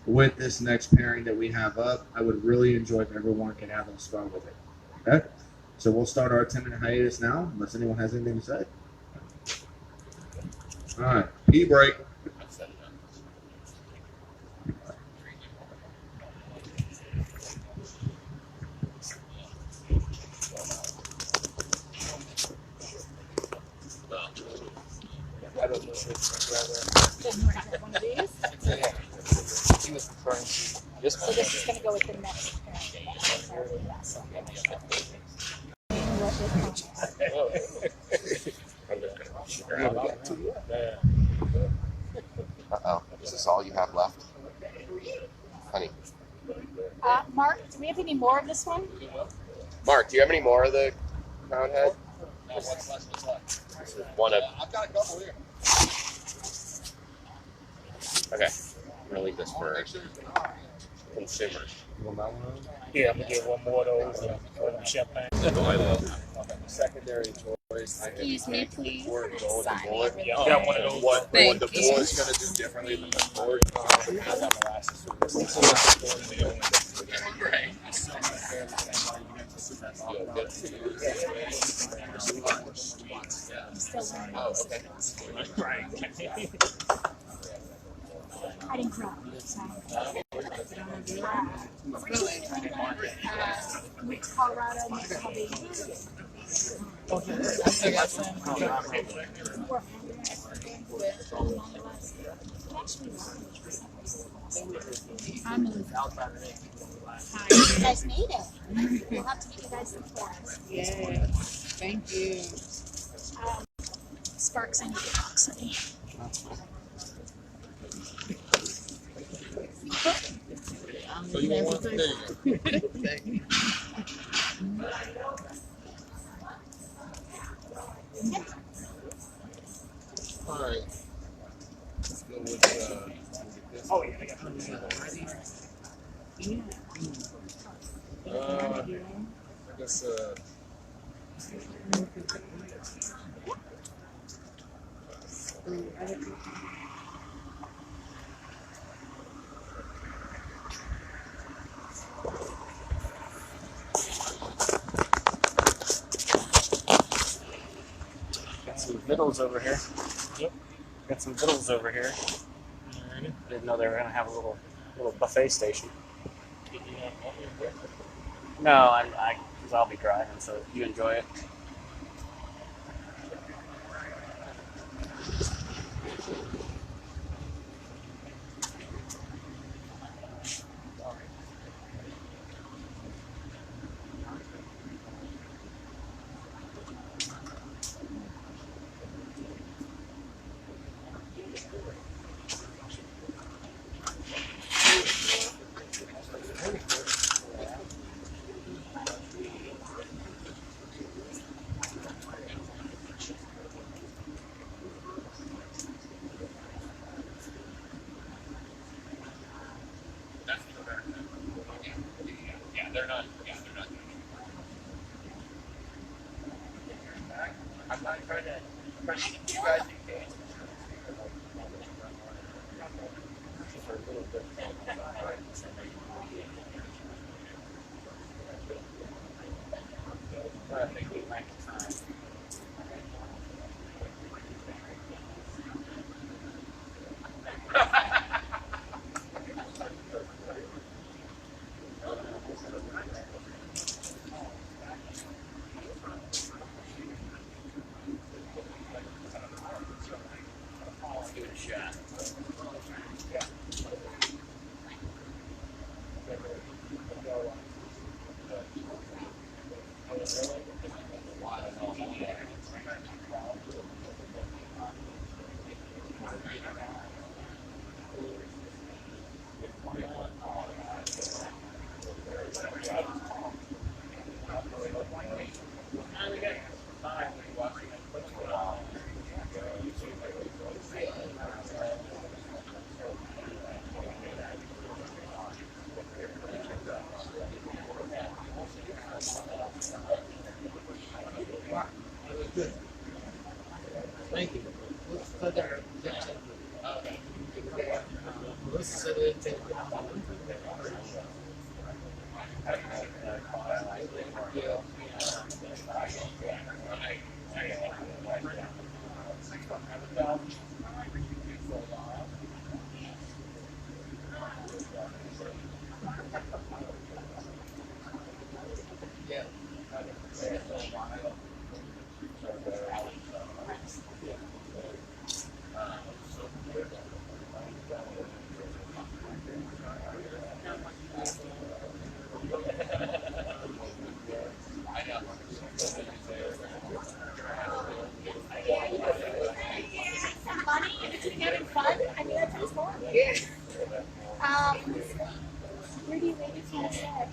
with this next pairing that we have up. I would really enjoy if everyone could have a cigar with it. Okay? So we'll start our 10-minute hiatus now, unless anyone has anything to say. All right, pee break. you want to grab one of these? He was referring to this So one. this is going to go with the next pair. Yes. Uh-oh. Is this all you have left? Honey. Mark, do we have any more of this one? Mark, do you have any more of the Crown Head? What's left? This is one of... I've got a couple here. Okay. I'm going to leave this for consumers. Yeah, I'm gonna get one more of those and champagne. Oh, I love it. Secondary choice. Excuse me, please. Got one of those. What Thank the you. board is going to do differently than the board has that molasses. I didn't grow up. With Colorado, my hubby. I'm in. You guys made it. We'll have to get you guys some flowers. Yeah. Thank you. Sparks in your box, honey. So you want one? There you go. Thank you. All right. Let's go with this. Oh yeah, I got one. I guess Got some vittles over here. Yep. Got some vittles over here. Didn't know they were gonna have a little buffet station. No, because I'll be driving, so you enjoy it. Yeah, they're not. I'm not trying to keep you guys engaged. For a little bit. I think we might time. you maybe kind of said,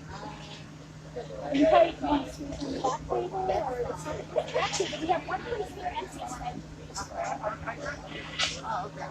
you guys want to choose on the back table or the front? Actually, we have one place here and six right? Oh, okay.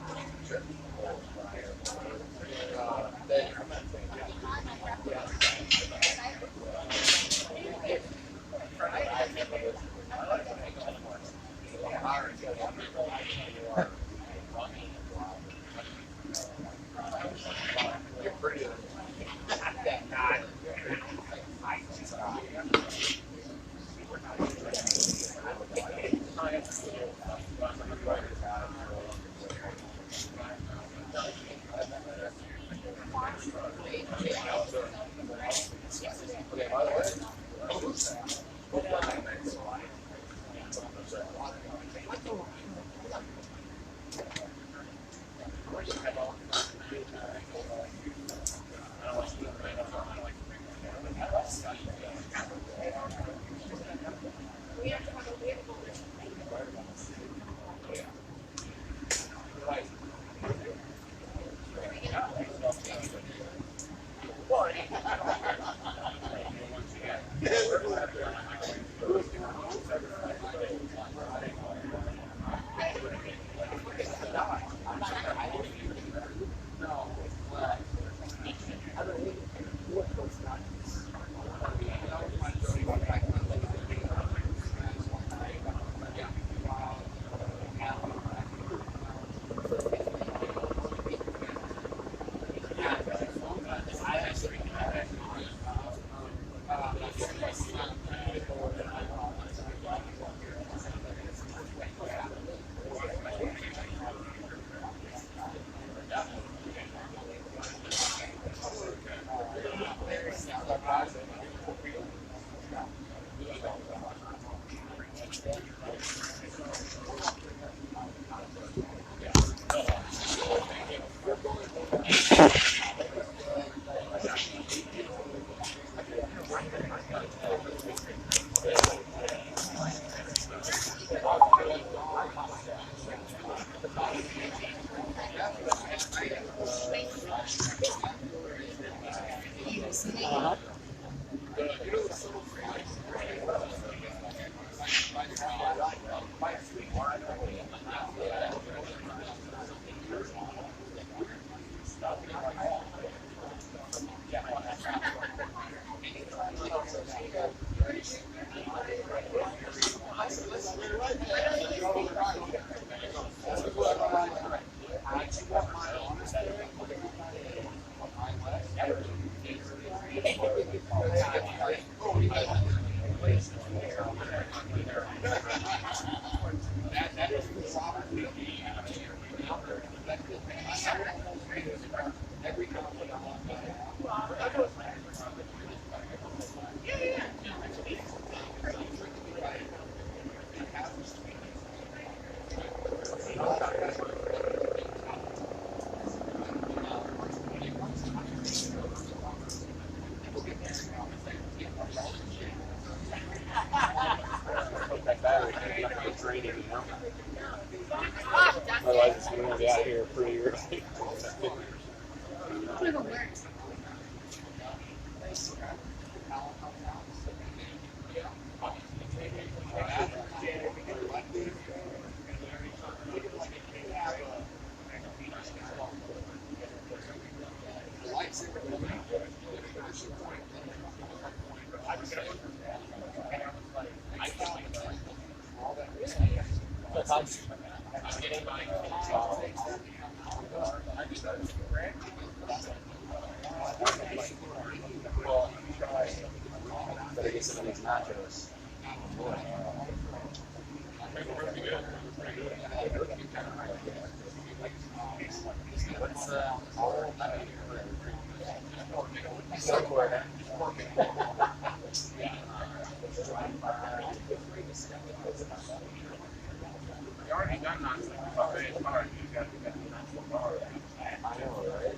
Otherwise, it's going to be out of here pretty early. Better get some of these nachos. What's You already done nonsense. Buffet is hard. You got to get the bar. I know, right?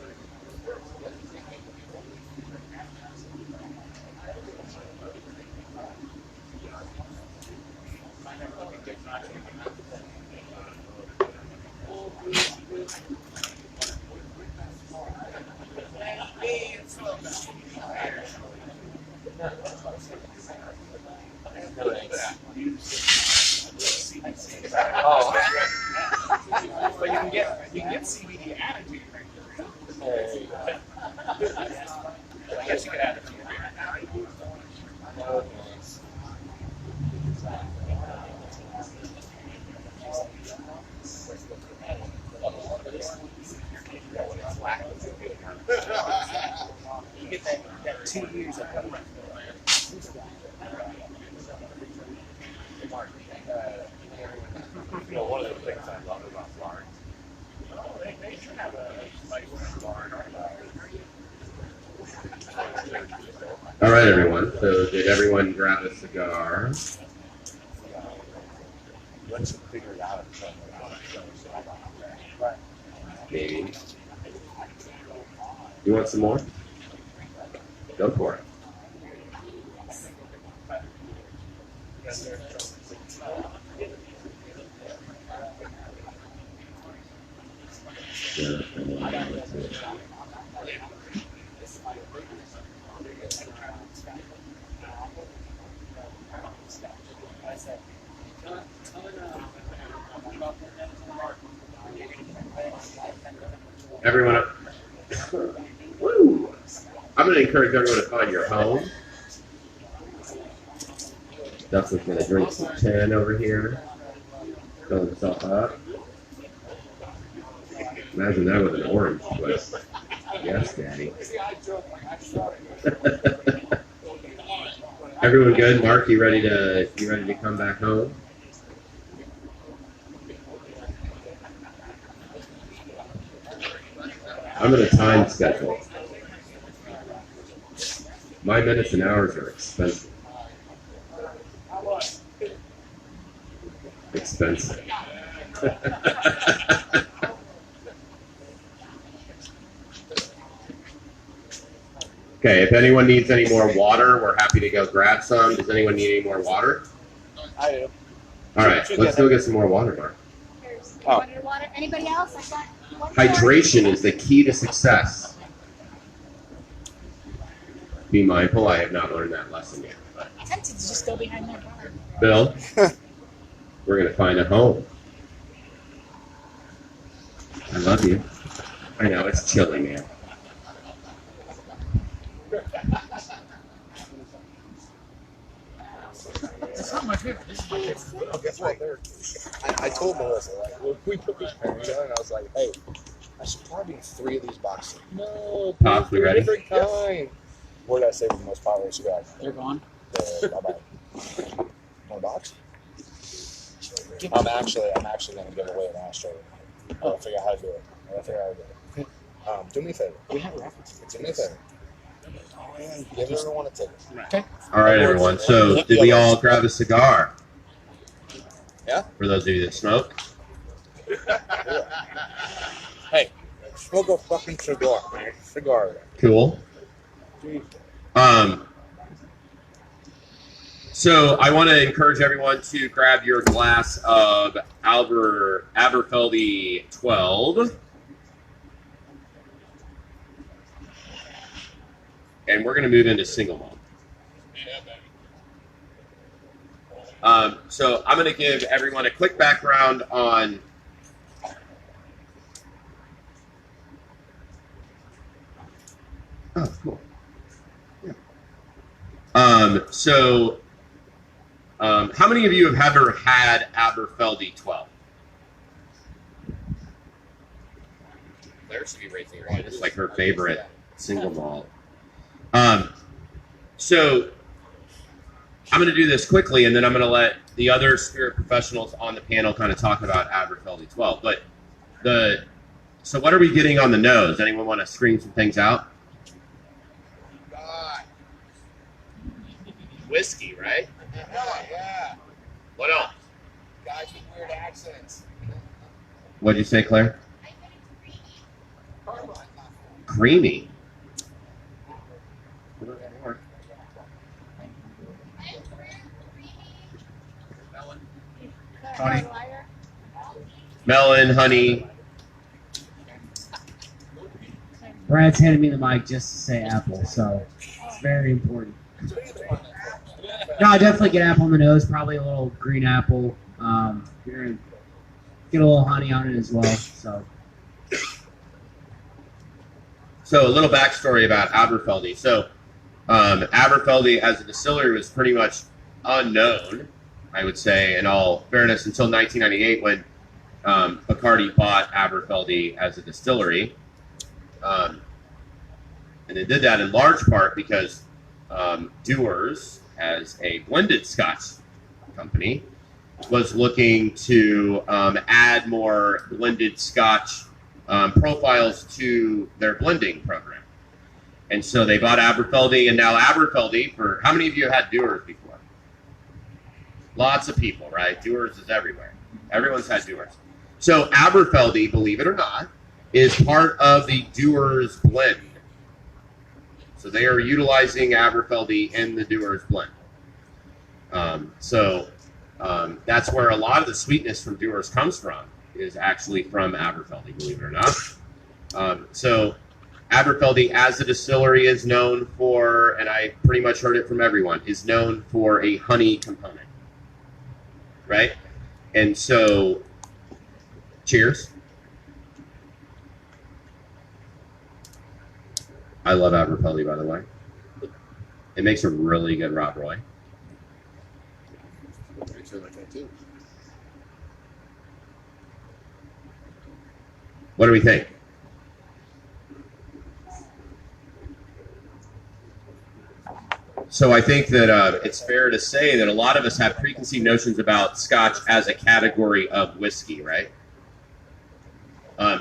You get that 2 years of coverage. You know, one of the things I love about Florence. They should have a spice bar. All right, everyone. So did everyone grab a cigar? Let's figure it out. Maybe. You want some more? Go for it. Everyone up. Woo! I'm going to encourage everyone to find your home. Dustin's going to drink some 10 over here. Fill himself up. Imagine that with an orange twist. Yes, Daddy. Everyone good? Mark, you ready to come back home? I'm in a time schedule. My minutes and hours are expensive. Expensive. Okay, if anyone needs any more water, we're happy to go grab some. Does anyone need any more water? I do. All right, let's go get some more water, Mark. Water. Anybody else? I got one more. Hydration is the key to success. Be mindful, I have not learned that lesson yet. I'm tempted to just go behind their bar. Bill, we're going to find a home. I love you. I know, it's chilly, man. It's not my favorite. This is my favorite. Oh, guess what? I told Melissa, like, when we put these pairs on, and I was like, hey, I should probably do 3 of these boxes. No, Pops, we ready? Different kind. Where did I save the most popular cigars? They're gone. Bye-bye. One box? I'm actually going to give away an ashtray. I'll figure out how to do it. Do me a favor. We have references. Do me a favor. Give everyone a ticket. Okay. All right, everyone. So, did we all grab a cigar? Yeah? For those of you that smoke? Hey, smoke a fucking cigar, man. Cigar. Cool. So I want to encourage everyone to grab your glass of Aberfeldy 12. And we're going to move into single malt. So I'm going to give everyone a quick background on cool. Yeah. How many of you have ever had Aberfeldy 12? Claire should be raising her Right, hand. it's like her favorite single malt. So I'm going to do this quickly, and then I'm going to let the other spirit professionals on the panel kind of talk about Aberfeldy 12. But so what are we getting on the nose? Anyone want to scream some things out? Whiskey, right? Yeah. What else? Guys with weird accents. What'd you say, Claire? Creamy. Honey. Melon, honey. Brad's handed me the mic just to say apple, so it's very important. No, I definitely get apple on the nose, probably a little green apple. You're gonna get a little honey on it as well. So a little backstory about Aberfeldy. So Aberfeldy as a distillery was pretty much unknown, I would say, in all fairness, until 1998 when Bacardi bought Aberfeldy as a distillery. And they did that in large part because Dewar's, as a blended Scotch company, was looking to add more blended Scotch profiles to their blending program. And so they bought Aberfeldy, and now Aberfeldy, for how many of you had Dewar's before? Lots of people, right? Dewar's is everywhere. Everyone's had Dewar's. So Aberfeldy, believe it or not, is part of the Dewar's blend. So they are utilizing Aberfeldy in the Dewar's blend. That's where a lot of the sweetness from Dewar's comes from, is actually from Aberfeldy, believe it or not. So Aberfeldy as a distillery is known for, and I pretty much heard it from everyone, is known for a honey component, right? And so, cheers. I love Aberfeldy, by the way. It makes a really good Rob Roy. What do we think? So I think that it's fair to say that a lot of us have preconceived notions about Scotch as a category of whiskey, right?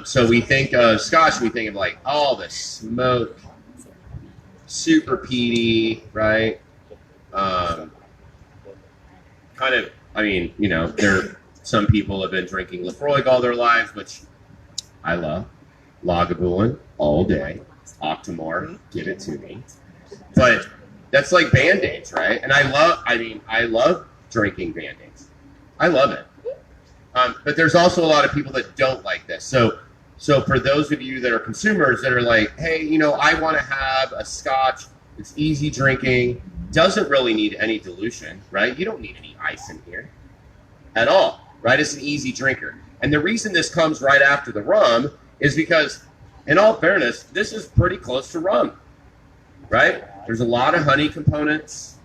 So we think of Scotch, we think of like all the smoke, super peaty, right? Kind of, I mean, you know, some people have been drinking Lafroig all their lives, which I love. Lagavulin all day. Octomore, give it to me. But that's like Band-Aids, right? And I love drinking Band-Aids. I love it. But there's also a lot of people that don't like this. So for those of you that are consumers that are like, hey, you know, I want to have a Scotch. It's easy drinking. Doesn't really need any dilution, right? You don't need any ice in here at all, right? It's an easy drinker. And the reason this comes right after the rum is because, in all fairness, this is pretty close to rum, right? There's a lot of honey components.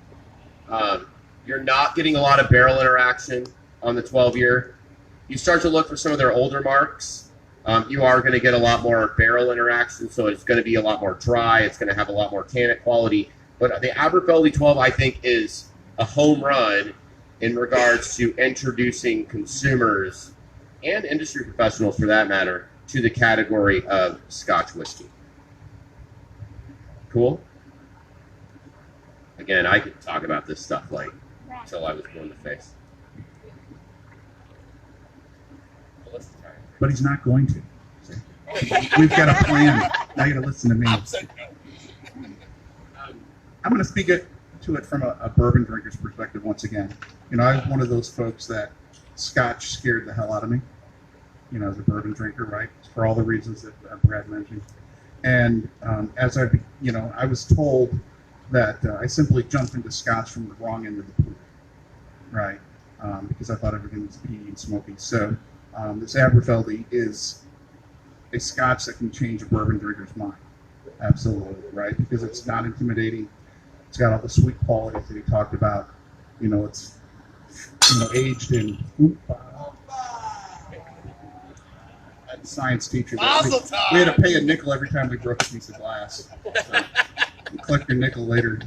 You're not getting a lot of barrel interaction on the 12-year. You start to look for some of their older marks. You are going to get a lot more barrel interaction, so it's going to be a lot more dry. It's going to have a lot more tannic quality. But the Aberfeldy 12, I think, is a home run in regards to introducing consumers and industry professionals, for that matter, to the category of Scotch whiskey. Cool? Again, I could talk about this stuff like until I was blue in the face. But he's not going to. We've got a plan. Now you got to listen to me. I'm going to speak to it from a bourbon drinker's perspective once again. You know, I was one of those folks that Scotch scared the hell out of me. You know, as a bourbon drinker, right? For all the reasons that Brad mentioned. And as I was told that I simply jumped into Scotch from the wrong end of the pool, right? Because I thought everything was peaty and smoky. So this Aberfeldy is a Scotch that can change a bourbon drinker's mind. Absolutely, right? Because it's not intimidating. It's got all the sweet qualities that he talked about. You know, it's aged in science teacher. We had to pay a nickel every time we broke a piece of glass. So, collect your nickel later.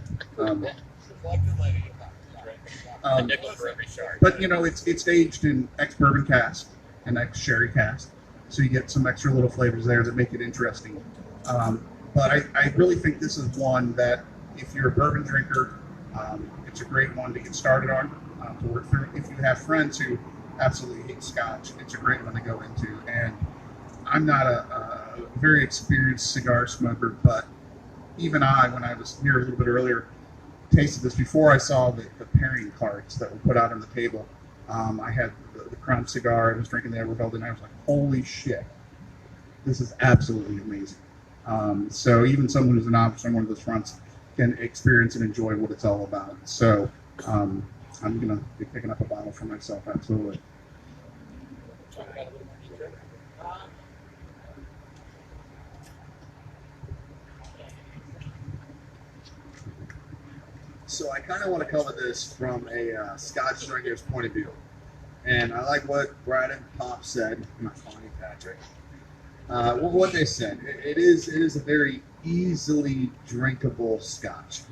But you know, it's aged in ex-bourbon cask and ex-sherry cask, so you get some extra little flavors there that make it interesting. But I really think this is one that, if you're a bourbon drinker, it's a great one to get started on, to work through. If you have friends who absolutely hate Scotch, it's a great one to go into. And I'm not a very experienced cigar smoker, but even I, when I was here a little bit earlier, tasted this before I saw the pairing cards that were put out on the table. I had the Crown cigar, I was drinking the Aberfeldy, and I was like, holy shit, this is absolutely amazing. So even someone who's a novice on one of those fronts can experience and enjoy what it's all about. So I'm going to be picking up a bottle for myself, absolutely. So I kind of want to cover this from a Scotch drinker's point of view. And I like what Brad and Pop said. I'm not calling you Patrick. What they said. It is a very easily drinkable Scotch.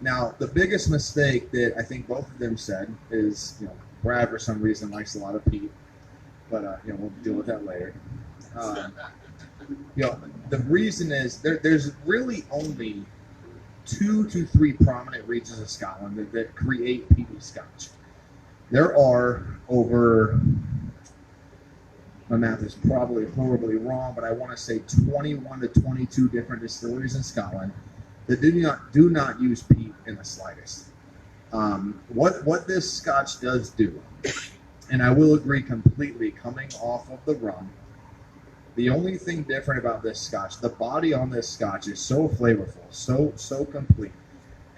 Now, the biggest mistake that I think both of them said is, Brad for some reason likes a lot of peat, but we'll deal with that later. The reason is there's really only 2 to 3 prominent regions of Scotland that create peaty Scotch. There are over, my math is probably horribly wrong, but I want to say 21 to 22 different distilleries in Scotland that do not use peat in the slightest. What this Scotch does do, and I will agree completely, coming off of the rum, the only thing different about this Scotch, the body on this Scotch is so flavorful, so complete.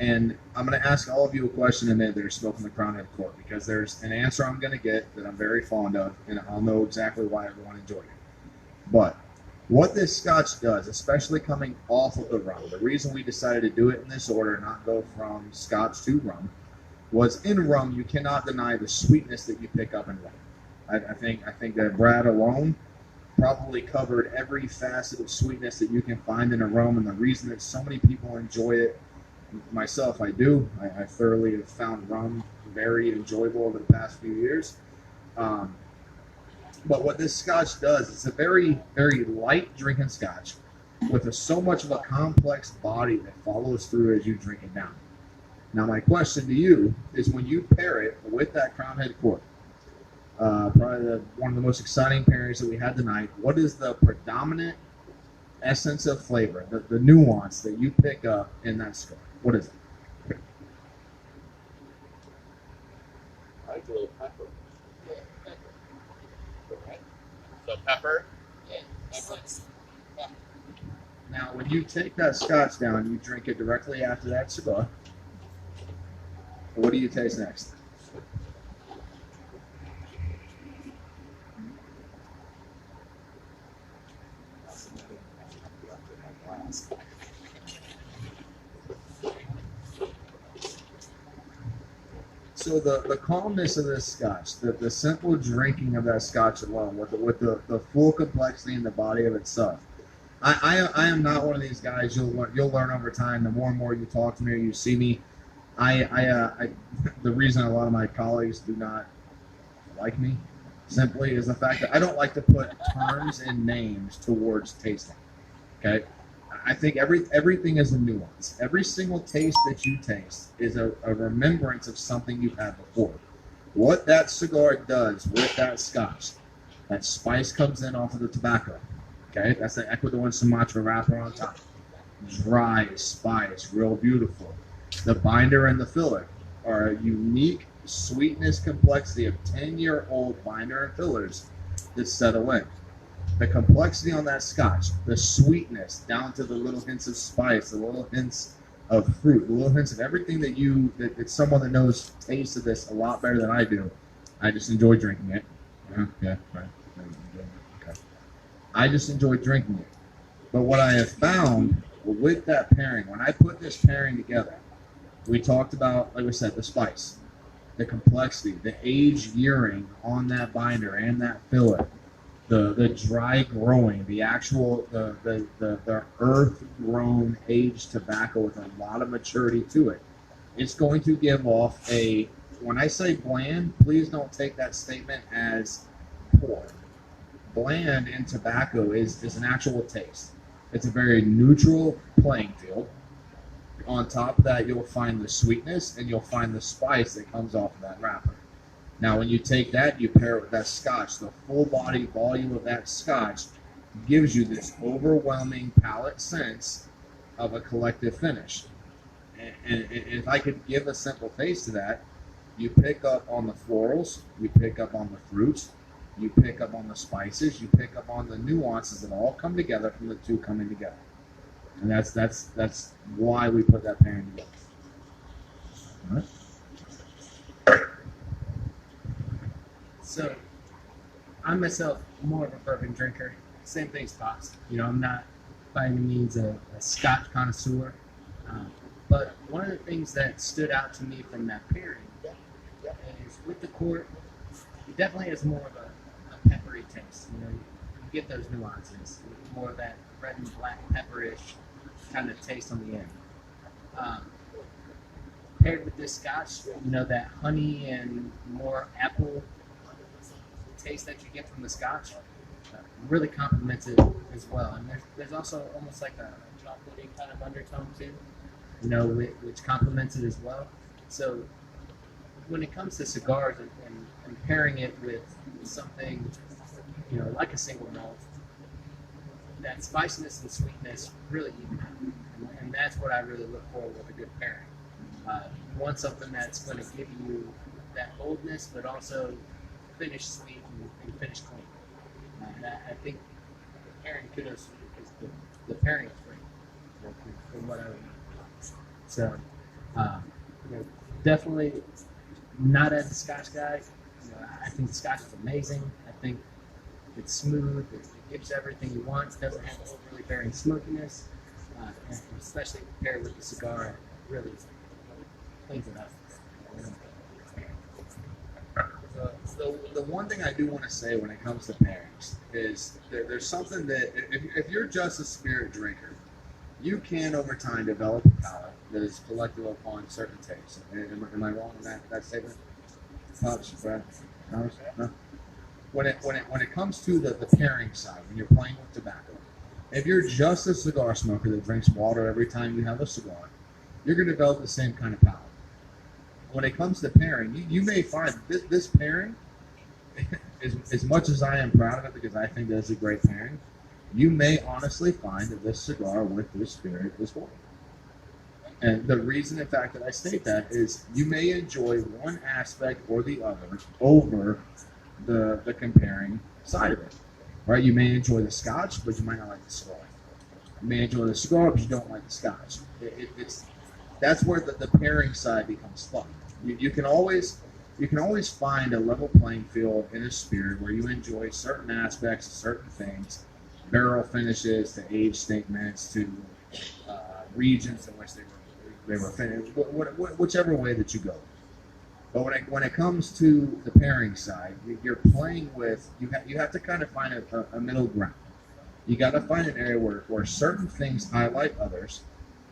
And I'm going to ask all of you a question in a minute that are smoking the Crown Head Court, because there's an answer I'm going to get that I'm very fond of, and I'll know exactly why everyone enjoyed it. But what this Scotch does, especially coming off of the rum, the reason we decided to do it in this order, not go from Scotch to rum, was in rum you cannot deny the sweetness that you pick up in rum. I think that Brad alone probably covered every facet of sweetness that you can find in a rum, and the reason that so many people enjoy it, myself I do, I thoroughly have found rum very enjoyable over the past few years. But what this Scotch does, it's a very, very light drinking Scotch with so much of a complex body that follows through as you drink it down. Now my question to you is, when you pair it with that Crown Head Court, probably one of the most exciting pairings that we had tonight, what is the predominant essence of flavor, the nuance that you pick up in that cigar? What is it? I like a little pepper. So pepper. Now, when you take that Scotch down, you drink it directly after that cigar. What do you taste next? So the calmness of this Scotch, the simple drinking of that Scotch alone, with the full complexity in the body of itself. I am not one of these guys. You'll learn over time. The more and more you talk to me or you see me, the reason a lot of my colleagues do not like me simply is the fact that I don't like to put terms and names towards tasting. Okay. I think everything is a nuance. Every single taste that you taste is a remembrance of something you've had before. What that cigar does with that Scotch, that spice comes in off of the tobacco. Okay, that's the Ecuadorian Sumatra wrapper on top. Dry spice, real beautiful. The binder and the filler are a unique sweetness complexity of 10-year-old binder and fillers that settle in. The complexity on that Scotch, the sweetness down to the little hints of spice, the little hints of fruit, the little hints of everything that it's someone that knows taste of this a lot better than I do. I just enjoy drinking it. Yeah, right. Okay. I just enjoy drinking it. But what I have found with that pairing, when I put this pairing together, we talked about, like we said, the spice, the complexity, the age yearing on that binder and that filler. The dry growing, the actual the earth grown aged tobacco with a lot of maturity to it. It's going to give off a, when I say bland, please don't take that statement as poor. Bland in tobacco is an actual taste. It's a very neutral playing field. On top of that, you'll find the sweetness and you'll find the spice that comes off of that wrapper. Now, when you take that, you pair it with that Scotch, the full body volume of that Scotch gives you this overwhelming palate sense of a collective finish. And if I could give a simple taste to that, you pick up on the florals, you pick up on the fruits, you pick up on the spices, you pick up on the nuances that all come together from the two coming together. And that's why we put that pairing together. All right. So, I'm myself more of a bourbon drinker. Same thing's Pops. I'm not by any means a Scotch connoisseur. But one of the things that stood out to me from that pairing is with the Court, it definitely has more of a peppery taste. You know, you get those nuances, more of that red and black pepperish kind of taste on the end. Paired with this Scotch, you know, that honey and more apple taste that you get from the Scotch really complements it as well. And there's also almost like a chocolatey kind of undertone too, you know, which complements it as well. So when it comes to cigars and pairing it with something, you know, like a single malt, that spiciness and sweetness really even out. And that's what I really look for with a good pairing. You want something that's going to give you that boldness, but also finish sweet and finish clean. And I think pairing kudos is the pairing is great from what I remember. So, you know, definitely not as a Scotch guy. You know, I think the Scotch is amazing. I think it's smooth. It gives everything you want. It doesn't have overly bearing smokiness, and especially paired with the cigar, it really cleans it up. The one thing I do want to say when it comes to pairings is there's something that if you're just a spirit drinker, you can over time develop a palate that is selective upon certain tastes. Am I wrong in that statement? Pops, Brad, Thomas? No. When it comes to the pairing side, when you're playing with tobacco, if you're just a cigar smoker that drinks water every time you have a cigar, you're going to develop the same kind of palate. When it comes to pairing, you may find this pairing, as much as I am proud of it because I think that it's a great pairing, you may honestly find that this cigar with this spirit is one. And the reason, in fact, that I state that is you may enjoy one aspect or the other over the comparing side of it. Right? You may enjoy the Scotch, but you might not like the cigar. You may enjoy the cigar, but you don't like the Scotch. That's where the pairing side becomes fun. You can always find a level playing field in a spirit where you enjoy certain aspects of certain things, barrel finishes to age statements to regions in which they were finished, whichever way that you go. But when it comes to the pairing side, you're playing with you have to kind of find a middle ground. You got to find an area where certain things highlight others,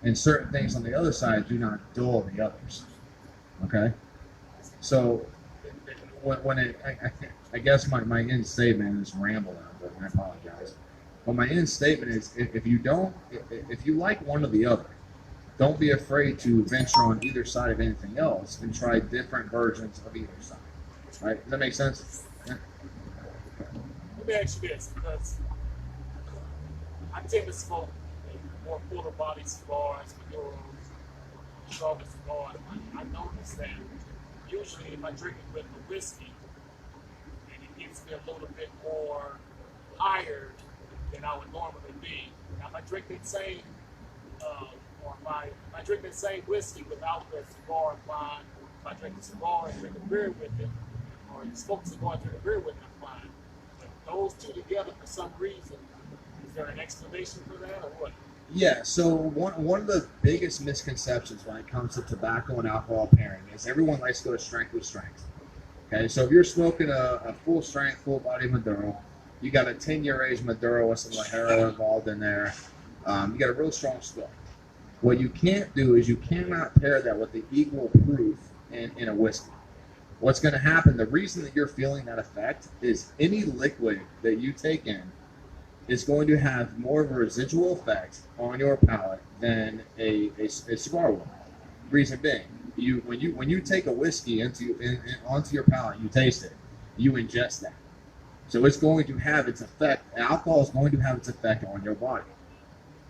and certain things on the other side do not dull the others. Okay, so I guess my end statement is ramble now, but I apologize. But my end statement is if you like one or the other, don't be afraid to venture on either side of anything else and try different versions of either side. Right? Does that make sense? Yeah. Let me ask you this, because I tend to smoke more fuller body cigars, Maduros, stronger cigars. I noticed that usually if I drink it with a whiskey, and it gets me a little bit more higher than I would normally be. Now if I drink that same or if I drink that same whiskey without the cigar applied, if I drink the cigar and drink a beer with it, or you smoke a cigar and drink a beer with it, I'm fine. But those two together for some reason, is there an explanation for that or what? Yeah, so one of the biggest misconceptions when it comes to tobacco and alcohol pairing is everyone likes to go strength with strength. Okay, so if you're smoking a full strength, full body Maduro, you got a 10-year age Maduro with some Lajero involved in there, you got a real strong cigar. What you can't do is you cannot pair that with the equal proof in a whiskey. What's going to happen, the reason that you're feeling that effect is any liquid that you take in is going to have more of a residual effect on your palate than a cigar will. Reason being, when you take a whiskey onto your palate, you taste it, you ingest that. So it's going to have its effect, alcohol is going to have its effect on your body.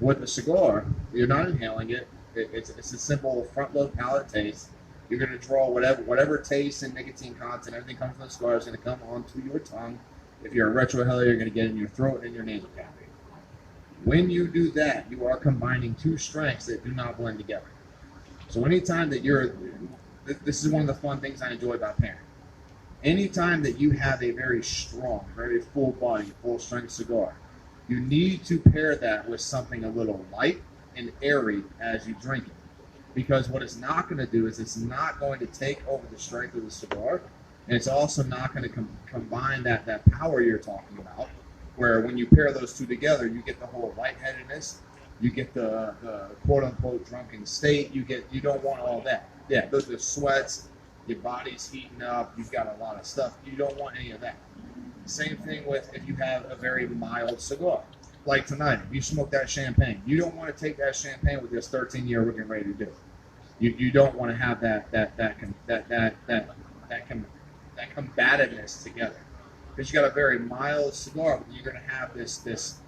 With a cigar, you're not inhaling it. It's a simple front load palate taste. You're going to draw whatever taste and nicotine content, everything comes from the cigar is going to come onto your tongue. If you're a retrohale, you're going to get it in your throat and in your nasal cavity. When you do that, you are combining two strengths that do not blend together. So anytime that this is one of the fun things I enjoy about pairing. Anytime that you have a very strong, very full body, full strength cigar, you need to pair that with something a little light and airy as you drink it. because what it's not going to do is it's not going to take over the strength of the cigar, and it's also not going to combine that power you're talking about, where when you pair those two together, you get the whole lightheadedness, you get the quote-unquote drunken state, you don't want all that. Yeah, those are sweats, your body's heating up, you've got a lot of stuff. You don't want any of that. Same thing with if you have a very mild cigar. Like tonight, if you smoke that champagne, you don't want to take that champagne with this 13-year we're getting ready to do. You don't want to have that combativeness together. Because you got a very mild cigar, but you're going to have this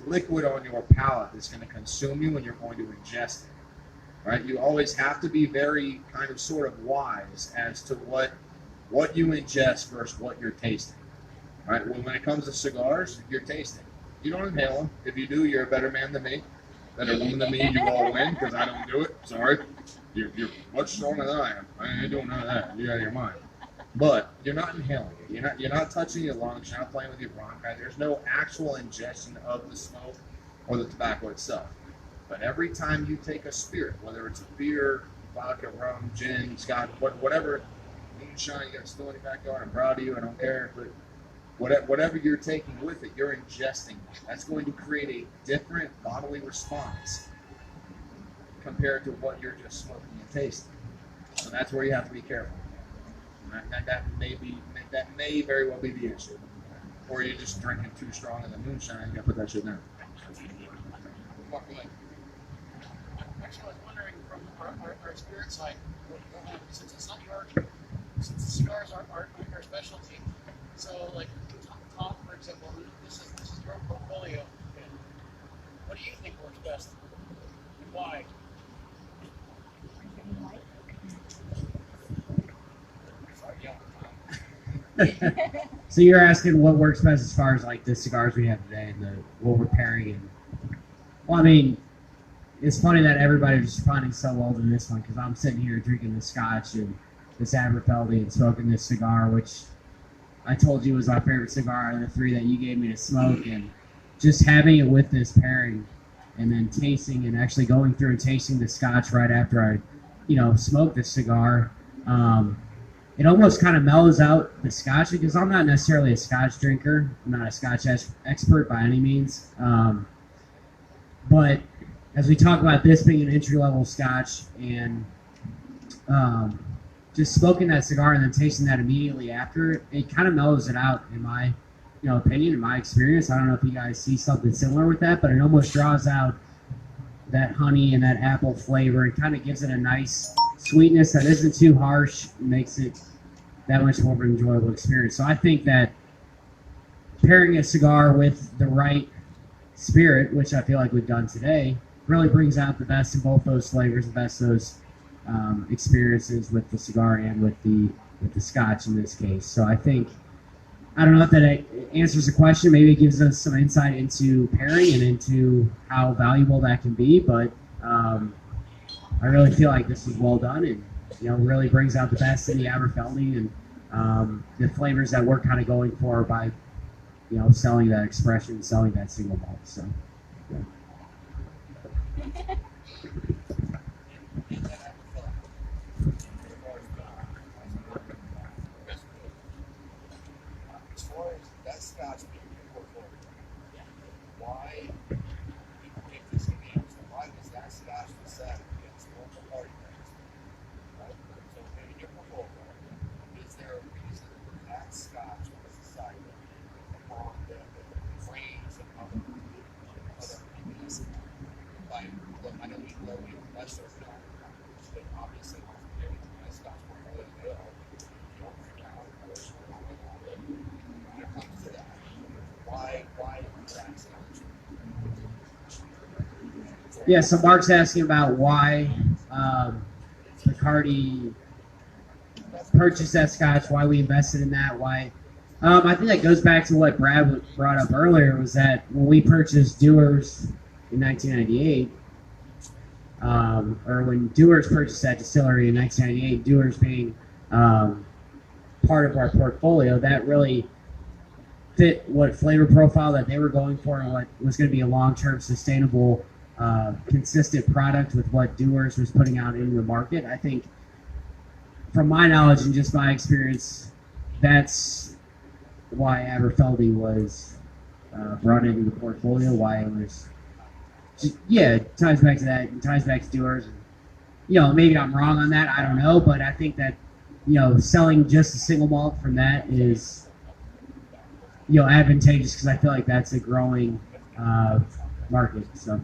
liquid on your palate that's going to consume you when you're going to ingest it. Right? You always have to be very kind of sort of wise as to what you ingest versus what you're tasting. Right? When it comes to cigars, you're tasting. You don't inhale them. If you do, you're a better man than me. Better woman than me. You all win because I don't do it. Sorry. You're much stronger than I am. I ain't doing none of that. You're out of your mind. But you're not inhaling it. You're not touching your lungs. You're not playing with your bronchi. There's no actual ingestion of the smoke or the tobacco itself. But every time you take a spirit, whether it's a beer, vodka, rum, gin, scotch, whatever, moonshine, you got a still in your backyard, I'm proud of you, I don't care, but whatever you're taking with it, you're ingesting that. That's going to create a different bodily response compared to what you're just smoking and tasting. So that's where you have to be careful. That may very well be the issue. Or you're just drinking too strong of the moonshine, you gotta put that shit down. Actually, I was wondering from our spirit side, since it's not since the cigars aren't your specialty, so like Tom, for example, this is your portfolio. What do you think works best, and why? So you're asking what works best as far as like the cigars we have today and what we're pairing. And well, I mean, it's funny that everybody's responding so well to this one because I'm sitting here drinking the scotch and this Aberfeldy and smoking this cigar, which I told you was my favorite cigar out of the three that you gave me to smoke, and just having it with this pairing and then tasting and actually going through and tasting the scotch right after I, smoked this cigar. It almost kind of mellows out the scotch because I'm not necessarily a scotch drinker. I'm not a scotch expert by any means. But as we talk about this being an entry-level scotch and just smoking that cigar and then tasting that immediately after, it kind of mellows it out in my opinion, in my experience. I don't know if you guys see something similar with that, but it almost draws out that honey and that apple flavor. It kind of gives it a nice sweetness that isn't too harsh, makes it that much more of an enjoyable experience. So I think that pairing a cigar with the right spirit, which I feel like we've done today, really brings out the best in both those flavors, the best of those experiences with the cigar and with the scotch in this case. So I don't know if that answers the question. Maybe it gives us some insight into pairing and into how valuable that can be, but I really feel like this is well done and really brings out the best in the Aberfeldy and the flavors that we're kind of going for by selling that expression, selling that single malt. So yeah. As far as that scotch being your portfolio, why people take this again? So why does that scotch decide against local party things? Right? So in your portfolio, is there a reason that scotch was decided upon the frames of other companies? Like, look, I know you know we invest our film, but obviously my scotch portfolio, they are when it comes to that, why that scotch? Yeah, so Mark's asking about why Bacardi purchased that scotch, why we invested in that, why. I think that goes back to what Brad brought up earlier, was that when we purchased Dewar's in 1998, or when Dewar's purchased that distillery in 1998, Dewar's being part of our portfolio, that really fit what flavor profile that they were going for and what was going to be a long-term sustainable consistent product with what Dewar's was putting out in the market. I think, from my knowledge and just my experience, that's why Aberfeldy was brought into the portfolio. Why it was, it ties back to that. It ties back to Dewar's. Maybe I'm wrong on that. I don't know, but I think that selling just a single malt from that is advantageous because I feel like that's a growing market. So.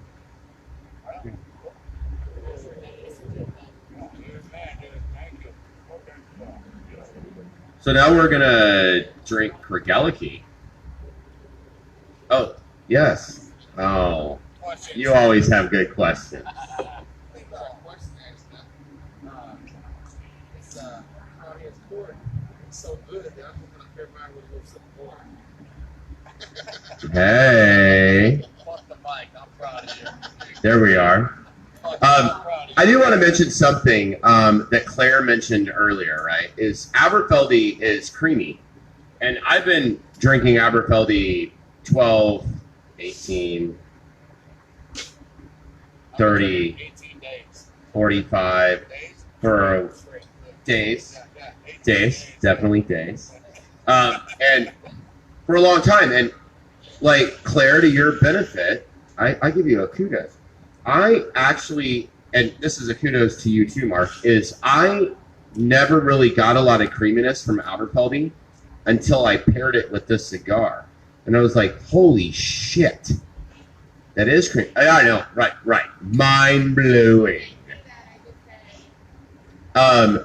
So now we're gonna drink Kregeliki. Oh, yes. Oh, you always have good questions. Hey. There we are. I do want to mention something that Claire mentioned earlier, right? Is Aberfeldy is creamy. And I've been drinking Aberfeldy 12, 18, 30, 45 for days. Days, definitely days. And for a long time. And like Claire, to your benefit, I give you a kudos. I actually, and this is a kudos to you too, Marc, is I never really got a lot of creaminess from Aberfeldy until I paired it with this cigar. And I was like, holy shit. That is cream. I know, right. Mind blowing.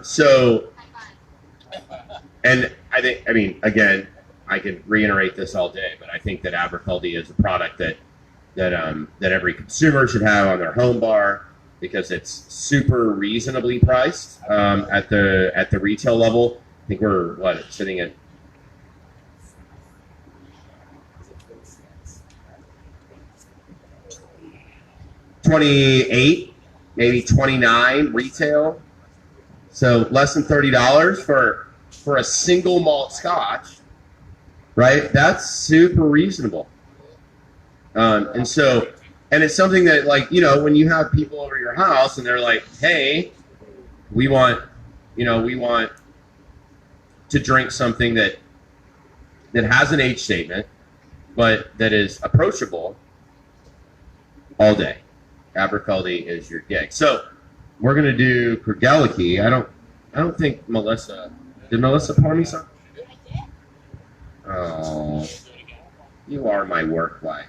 So, and I mean, again, I could reiterate this all day, but I think that Aberfeldy is a product that every consumer should have on their home bar because it's super reasonably priced at the retail level. I think we're sitting at $28, maybe $29 retail. So less than $30 for a single malt Scotch, right? That's super reasonable. And it's something that, like, when you have people over your house and they're like, hey, we want to drink something that has an age statement, but that is approachable all day. Aberfeldy is your gig. So we're gonna do Kregeliki. I don't think Melissa did. Melissa pour me some? Oh, you are my work wife.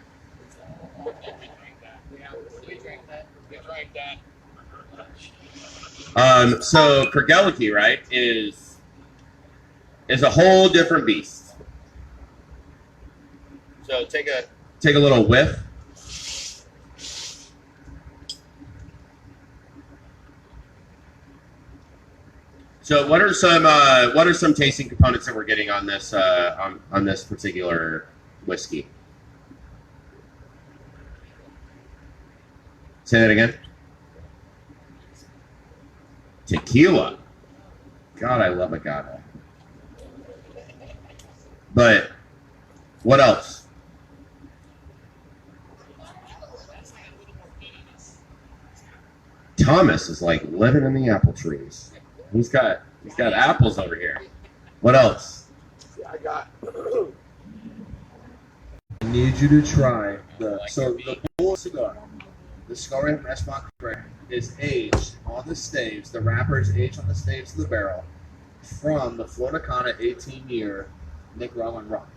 So Kregeliki, right, is a whole different beast. So take a little whiff. So what are some tasting components that we're getting on this on this particular whiskey? Say that again. Tequila. God, I love agave. But what else? Thomas is like living in the apple trees. He's got apples over here. What else? I got. I need you to try the full cigar. The cigar in Restaurant is aged on the staves. The wrapper is aged on the staves of the barrel from the Florida Cana 18-year Nicaraguan rum.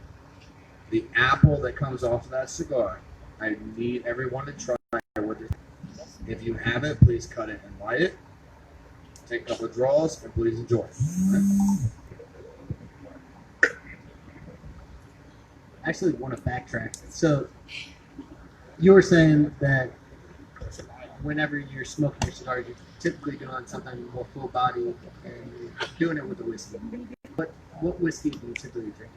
The apple that comes off of that cigar, I need everyone to try with it. If you haven't, please cut it and light it. Take a couple of draws and please enjoy it. Right? Actually want to backtrack. So you were saying that whenever you're smoking your cigar, you're typically doing something more full body and you're doing it with a whiskey. But what whiskey do you typically drink?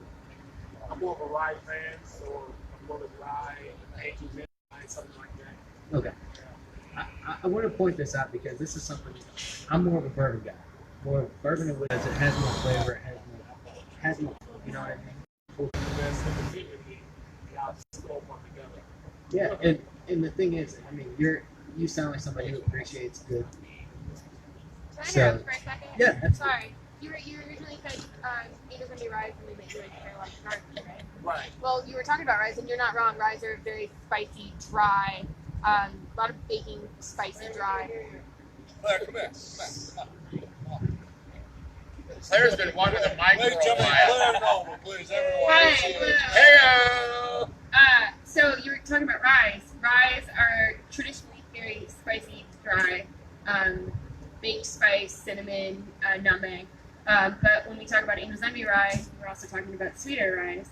I'm more of a rye fan, so I'm more of a rye, Yankee midnight, something like that. Okay. I want to point this out because this is something, I'm more of a bourbon guy. More of a bourbon and whiskey. It has more flavor, it has more, you know what I mean? Yeah, And the thing is, I mean, you sound like somebody who appreciates good. Can I So, interrupt for a second? yeah, absolutely. Sorry. You originally said Angels gonna be Rise and that you like pair like cigars, right? Right. Well, you were talking about Rise, and you're not wrong. Rise are very spicy, dry, a lot of baking, spicy, dry. Claire, come here. Claire's been wanting the mic for a while. Hi. Hey, So you were talking about Rise. Rise are traditionally very spicy, dry, baked spice, cinnamon, nutmeg. But when we talk about Angel's Envy Rye, we're also talking about sweeter ryes.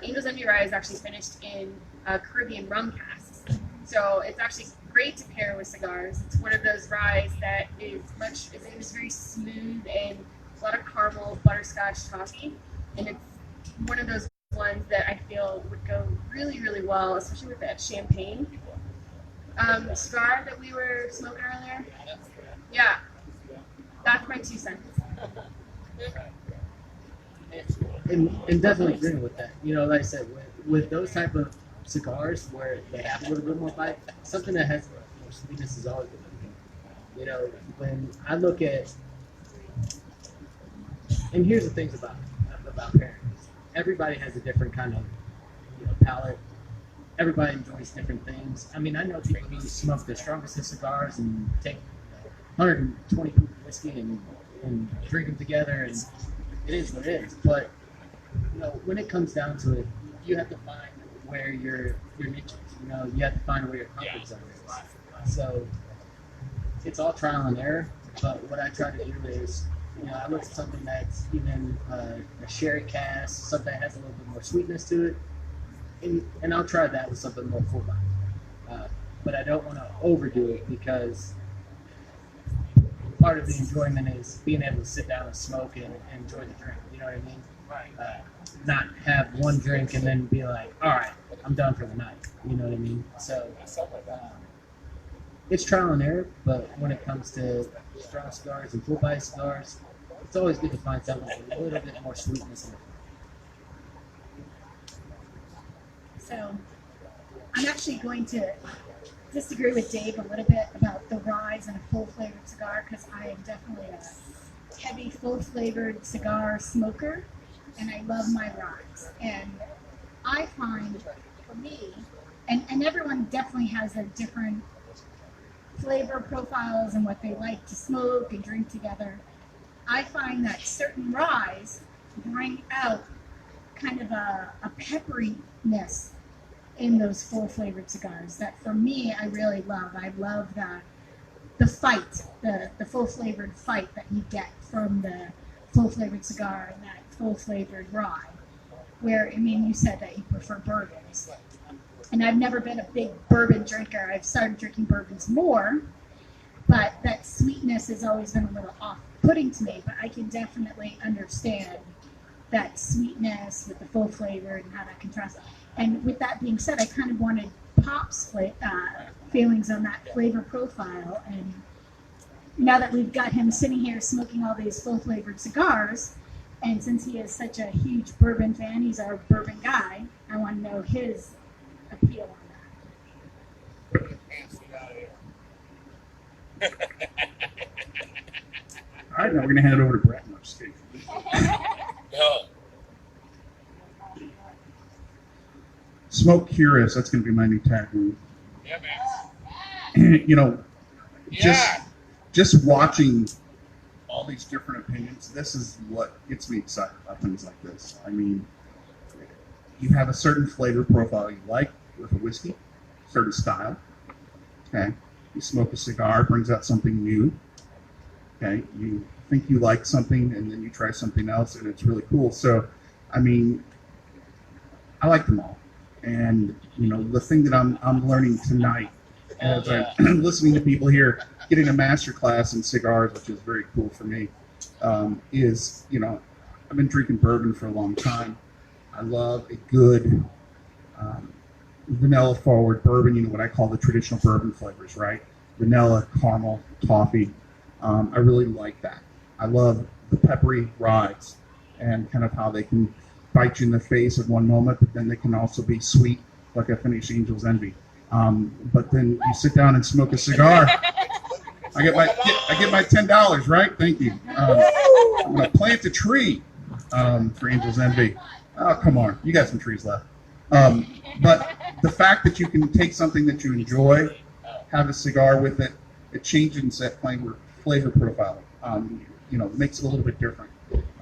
Angel's Envy Rye is actually finished in Caribbean rum casks. So it's actually great to pair with cigars. It's one of those ryes that is very smooth and a lot of caramel, butterscotch, toffee. And it's one of those ones that I feel would go really, really well, especially with that champagne cigar that we were smoking earlier. Yeah, that's my 2 cents. And definitely agreeing with that. You know, like I said, with those type of cigars where they have a little bit more bite, something that has more sweetness is always good. You know, when I look at, and here's the things about pairings. Everybody has a different kind of palate. Everybody enjoys different things. I mean, I know people who smoke the strongest of cigars and take 120 proof whiskey and drink them together, and it is what it is. But when it comes down to it, you have to find where your niche is. You have to find where your comfort zone is. So it's all trial and error. But what I try to do is, I look at something that's even a sherry cask, something that has a little bit more sweetness to it, and I'll try that with something more full body. But I don't want to overdo it because part of the enjoyment is being able to sit down and smoke and enjoy the drink. You know what I mean? Right. Not have one drink and then be like, all right, I'm done for the night. You know what I mean? So it's trial and error, but when it comes to strong cigars and full body cigars, it's always good to find something with a little bit more sweetness in it. So I'm actually going to disagree with Dave a little bit about the rise in a full flavored cigar, because I am definitely a heavy full flavored cigar smoker, and I love my rise. And I find for me, and everyone definitely has their different flavor profiles and what they like to smoke and drink together. I find that certain ryes bring out kind of a pepperiness in those full flavored cigars that for me I really love. I love the fight, the full flavored fight that you get from the full flavored cigar and that full flavored rye. Where, I mean, you said that you prefer bourbons. And I've never been a big bourbon drinker. I've started drinking bourbons more, but that sweetness has always been a little off-putting to me, but I can definitely understand that sweetness with the full flavor and how that contrasts. And with that being said, I kind of wanted Pop's feelings on that flavor profile. And now that we've got him sitting here smoking all these full-flavored cigars, and since he is such a huge bourbon fan, he's our bourbon guy, I want to know his appeal on that. All right, now we're going to hand it over to Brett. No, just kidding. Smoke Curious, that's going to be my new tagline. Yeah, man. Just watching all these different opinions, this is what gets me excited about things like this. I mean, you have a certain flavor profile you like with a whiskey, certain style. Okay, you smoke a cigar, brings out something new. Okay, you think you like something, and then you try something else, and it's really cool. So, I mean, I like them all. And, the thing that I'm learning tonight as I'm listening to people here, getting a master class in cigars, which is very cool for me, is, I've been drinking bourbon for a long time. I love a good vanilla forward bourbon, what I call the traditional bourbon flavors, right? Vanilla, caramel, toffee. I really like that. I love the peppery ryes and kind of how they can bite you in the face at one moment, but then they can also be sweet, like I finished Angel's Envy. But then you sit down and smoke a cigar. I get my $10, right? Thank you. I'm gonna plant a tree for Angel's Envy. Oh, come on, you got some trees left. But the fact that you can take something that you enjoy, have a cigar with it, it changes that flavor profile. Makes it a little bit different.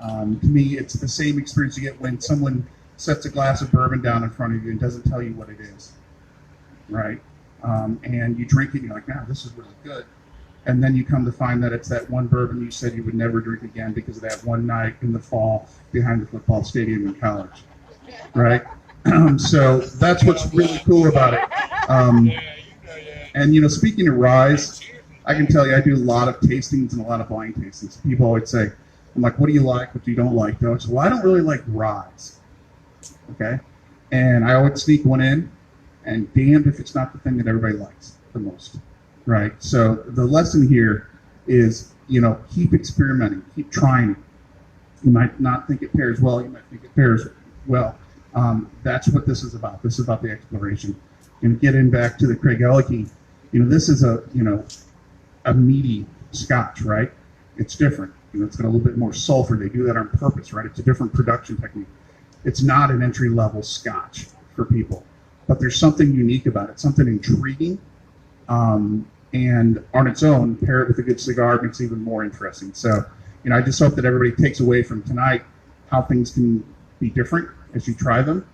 To me, it's the same experience you get when someone sets a glass of bourbon down in front of you and doesn't tell you what it is, right? And you drink it, and you're like, "Wow, this is really good." And then you come to find that it's that one bourbon you said you would never drink again because of that one night in the fall behind the football stadium in college, right? So that's what's really cool about it. And speaking of ryes, I can tell you I do a lot of tastings and a lot of blind tastings. People always say, I'm like, what do you like? What do you don't like? Though, so I don't really like ryes. Okay, and I always sneak one in, and damned if it's not the thing that everybody likes the most, right? So the lesson here is, keep experimenting, keep trying it. You might not think it pairs well, you might think it pairs well. That's what this is about. This is about the exploration. And getting back to the Craig Ellicky, this is a meaty Scotch, right? It's different. It's got a little bit more sulfur. They do that on purpose, right? It's a different production technique. It's not an entry-level Scotch for people, but there's something unique about it, something intriguing, and on its own, pair it with a good cigar makes it even more interesting. So, I just hope that everybody takes away from tonight how things can be different as you try them.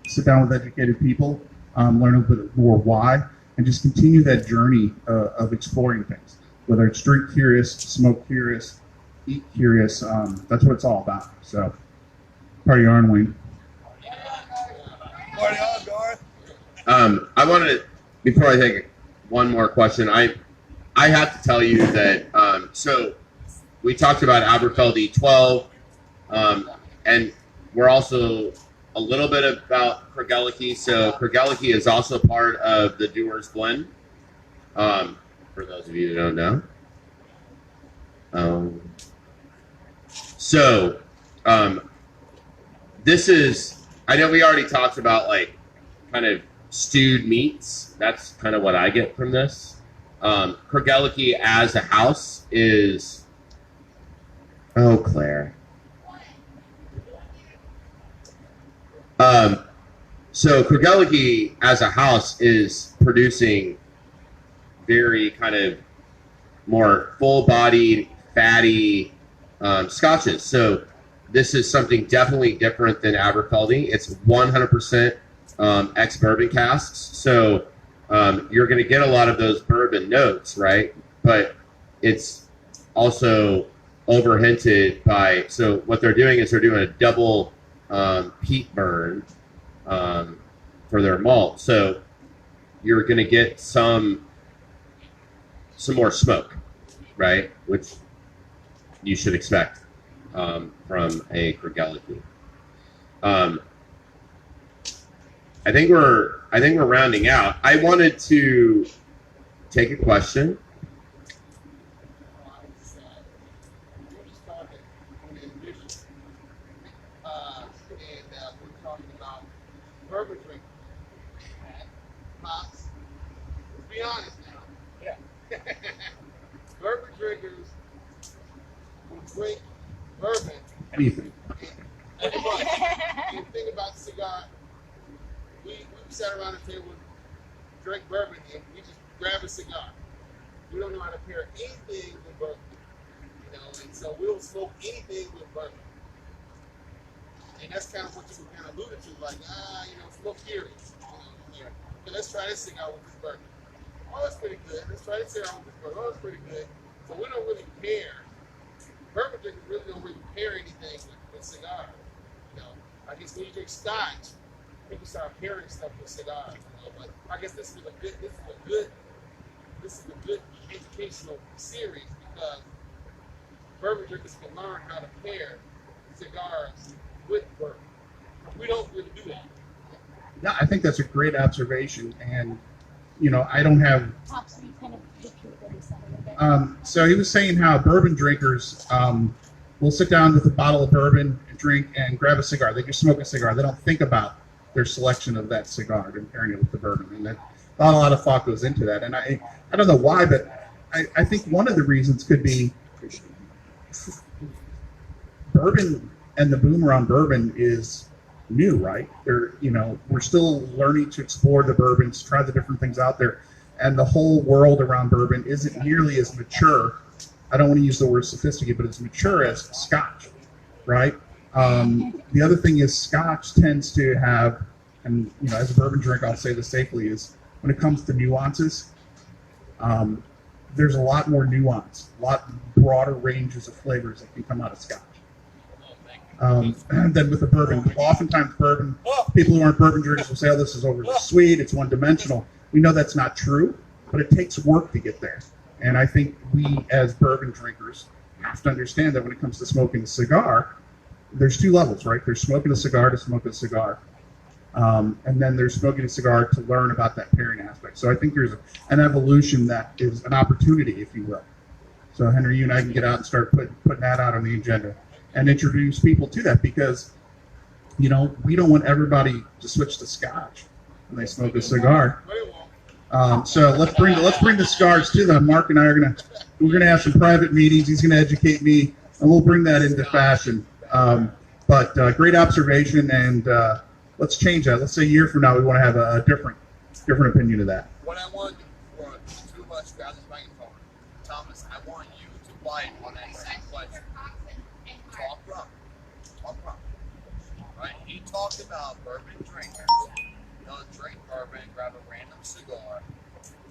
Sit down with educated people, learn a little bit more why, and just continue that journey of exploring things. Whether it's drink curious, smoke curious, eat curious, that's what it's all about. So, party on, Wayne. Party on, Garth. I wanted to, before I take one more question, I have to tell you that, so we talked about Aberfeldy 12, and we're also a little bit about Craig Ellicky. So Craig Ellicky is also part of the Dewar's Blend, for those of you who don't know. This is, I know we already talked about kind of stewed meats. That's kind of what I get from this. Craig Ellicky as a house is, oh, Claire. So Craig Ellicky as a house is producing very kind of more full-bodied, fatty scotches. So this is something definitely different than Aberfeldy. It's 100% ex-bourbon casks. So you're going to get a lot of those bourbon notes, right? But it's also over-hinted by, so what they're doing is they're doing a double peat burn for their malt. So you're going to get some more smoke, right? Which you should expect from a Craig Ellicky. I think we're rounding out. I wanted to take a question. Bourbon drinkers. Pops, let's be honest now. Yeah. Bourbon drinkers will drink bourbon. Anything. Pretty much. And the thing about cigar, we sat around the table, drank bourbon, and we just grab a cigar. We don't know how to pair anything with bourbon. And so we'll smoke anything with bourbon. And that's kind of what you kind of alluded to, smoke curious. So let's try this cigar with this bourbon. Oh, that's pretty good. Let's try this cigar with this bourbon. Oh, that's pretty good. So we don't really pair. Bourbon drinkers really don't really pair anything with cigars. I guess when you drink Scotch, people start pairing stuff with cigars. But I guess this is a good educational series because bourbon drinkers can learn how to pair cigars with bourbon. We don't really do that. Yeah, I think that's a great observation, and I don't have. So he was saying how bourbon drinkers will sit down with a bottle of bourbon and drink and grab a cigar. They just smoke a cigar. They don't think about their selection of that cigar and pairing it with the bourbon. And that, not a lot of thought goes into that. And I don't know why, but I think one of the reasons could be bourbon and the boom around bourbon is new, right? We're still learning to explore the bourbons, try the different things out there, and the whole world around bourbon isn't nearly as mature. I don't want to use the word sophisticated, but as mature as Scotch, right? The other thing is Scotch tends to have, and as a bourbon drinker, I'll say this safely, is when it comes to nuances, there's a lot more nuance, a lot broader ranges of flavors that can come out of Scotch. Than with a bourbon. Oftentimes bourbon, people who aren't bourbon drinkers will say, oh, this is overly sweet, it's one-dimensional. We know that's not true, but it takes work to get there. And I think we, as bourbon drinkers, have to understand that when it comes to smoking a cigar, there's two levels, right? There's smoking a cigar to smoke a cigar. And then there's smoking a cigar to learn about that pairing aspect. So I think there's an evolution that is an opportunity, if you will. So Henry, you and I can get out and start putting that out on the agenda and introduce people to that, because we don't want everybody to switch to Scotch when they smoke a cigar. So let's bring the cigars to them. Mark and I we're gonna have some private meetings. He's gonna educate me, and we'll bring that into fashion. But great observation, and let's change that. Let's say a year from now we want to have a different opinion of that. What I want for the two of us grab this microphone, Thomas, I want you to bite on that same question. Talk rum. Right? He talked about bourbon drinkers. Drink bourbon, grab a random cigar,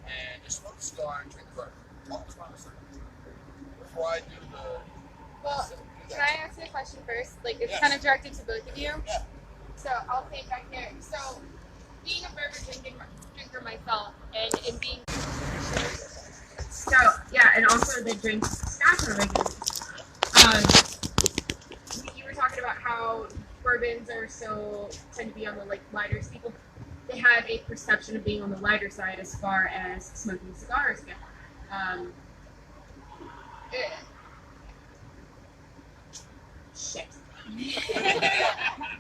and just smoke a cigar and drink bourbon. Before I do the... Well, can I answer the question first? It's kind of directed to both of you. Yeah. So I'll take back here. So being a bourbon drinker myself, and being... So, yeah, and also the drink Scotch on regularly. You were talking about how bourbons tend to be on the lighter people. They have a perception of being on the lighter side as far as smoking cigars go. Shit.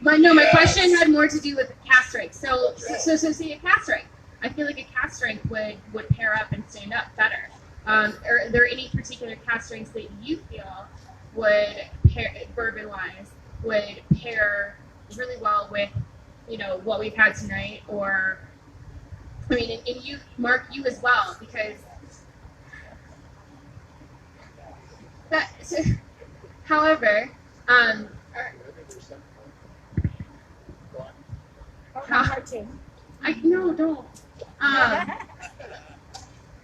My question had more to do with cask strength. So see a cask strength. I feel like a cask strength would pair up and stand up better. Are there any particular cask strengths that you feel would pair, bourbon-wise, would pair really well with what we've had tonight, or and you, Mark, you as well, because that. However, don't.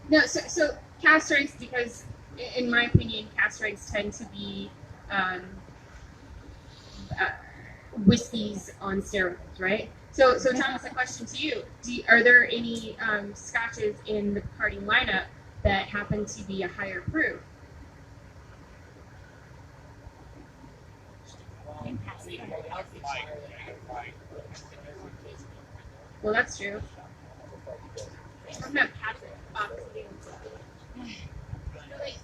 No, so cask strengths, because in my opinion, cask strengths tend to be whiskeys on steroids, right? So Thomas, a question to you: are there any scotches in the Bacardi lineup that happen to be a higher proof? Well, that's true. I'm not Patrick.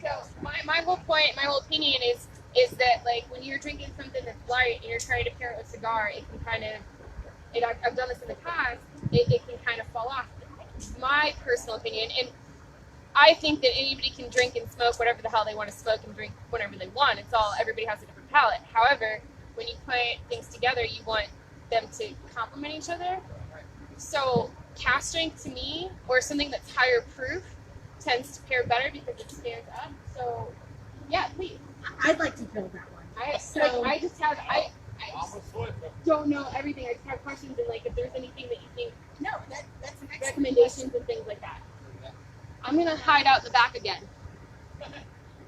So my whole point, my whole opinion is that when you're drinking something that's light and you're trying to pair it with a cigar, it can kind of, I've done this in the past, it can kind of fall off. My personal opinion, and I think that anybody can drink and smoke whatever the hell they want to smoke and drink whatever they want. Everybody has a different palate. However, when you put things together, you want them to complement each other. So cask strength to me, or something that's higher proof, tends to pair better because it stands up. So yeah, please. I'd like to build that one. I just don't know everything. I just have questions, and if there's anything that you think, that's an recommendations and things like that. I'm gonna hide out in the back again.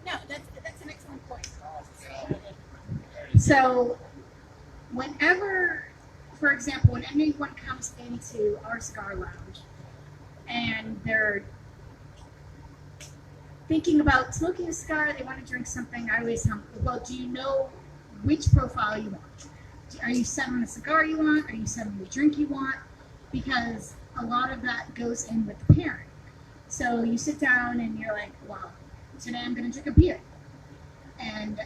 No, that's an excellent point. So, whenever, for example, when anyone comes into our cigar lounge and they're thinking about smoking a cigar, they want to drink something, I always tell them, well, do you know which profile you want? Are you set on a cigar you want? Are you set on the drink you want? Because a lot of that goes in with the pairing. So you sit down and you're like, well, today I'm going to drink a beer. And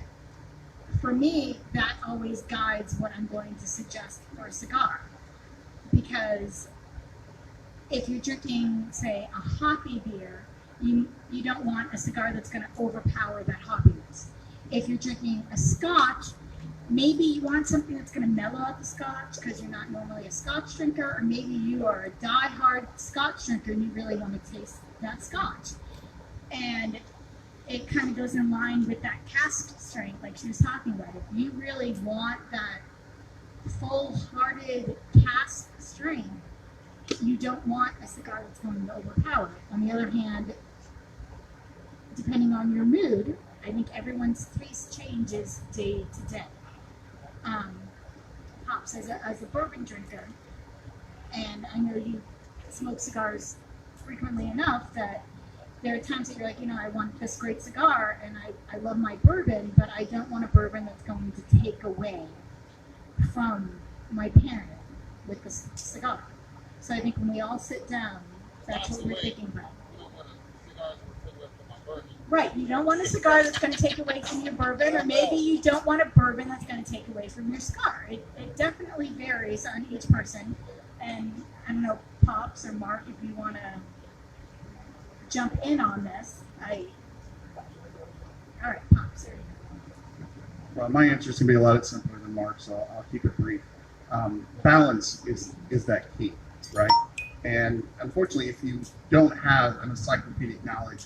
for me, that always guides what I'm going to suggest for a cigar. because if you're drinking, say, a hoppy beer, you don't want a cigar that's going to overpower that hoppiness. If you're drinking a scotch, maybe you want something that's going to mellow out the scotch because you're not normally a scotch drinker, or maybe you are a die-hard scotch drinker and you really want to taste that scotch. And it kind of goes in line with that cask strength, like she was talking about. If you really want that full-hearted cask strength, you don't want a cigar that's going to overpower it. On the other hand, depending on your mood, I think everyone's taste changes day to day. Pops, as a bourbon drinker, and I know you smoke cigars frequently enough that there are times that you're like, I want this great cigar and I love my bourbon, but I don't want a bourbon that's going to take away from my parent with the cigar. So I think when we all sit down, that's what we're thinking about. Right, you don't want a cigar that's going to take away from your bourbon, or maybe you don't want a bourbon that's going to take away from your cigar. It definitely varies on each person. And I don't know, Pops or Mark, if you want to jump in on this. All right, Pops. There you go. Well, my answer is going to be a lot simpler than Mark's, so I'll keep it brief. Balance is that key, right? And unfortunately, if you don't have an encyclopedic knowledge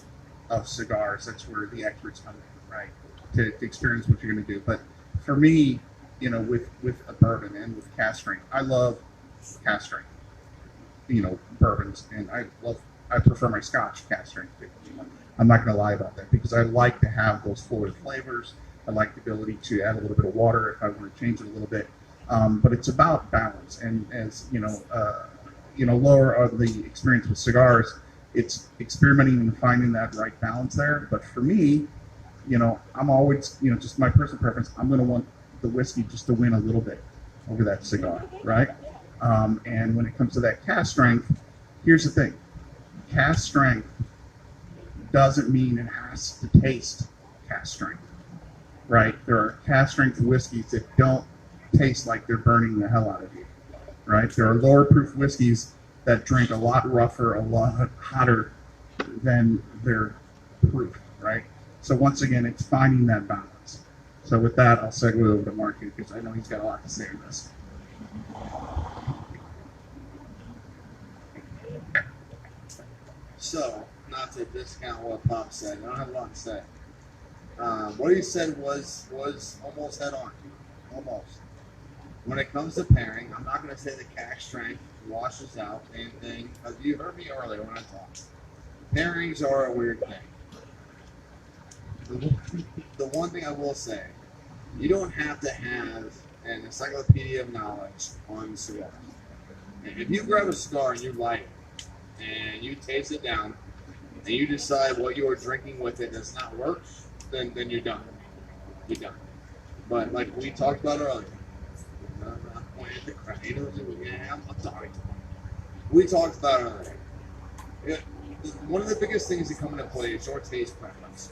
of cigars, that's where the experts come in, right? To experience what you're going to do. But for me, with a bourbon and with cask strength, I love cask strength, bourbons, and I prefer my Scotch cask strength too. I'm not going to lie about that because I like to have those fuller flavors. I like the ability to add a little bit of water if I want to change it a little bit. But it's about balance, and as Laura of the experience with cigars, it's experimenting and finding that right balance there. But for me, I'm always, just my personal preference, I'm going to want the whiskey just to win a little bit over that cigar, right? And when it comes to that cask strength, here's the thing. Cask strength doesn't mean it has to taste cask strength, right? There are cask strength whiskeys that don't taste like they're burning the hell out of you, right? There are lower proof whiskeys that drink a lot rougher, a lot hotter than their proof, right? So once again, it's finding that balance. So with that, I'll segue over to Mark because I know he's got a lot to say on this. So, not to discount what Pop said, I don't have a lot to say. What he said was almost head on, almost. When it comes to pairing, I'm not going to say the cask strength washes out anything, because you heard me earlier when I talked. Pairings are a weird thing. The one thing I will say, you don't have to have an encyclopedia of knowledge on cigars. If you grab a cigar and you light it, and you taste it down, and you decide what you are drinking with it does not work, then you're done. You're done. But like we talked about earlier, I'm pointing at the crowd. I'm sorry. We talked about earlier. One of the biggest things that come into play is your taste preference.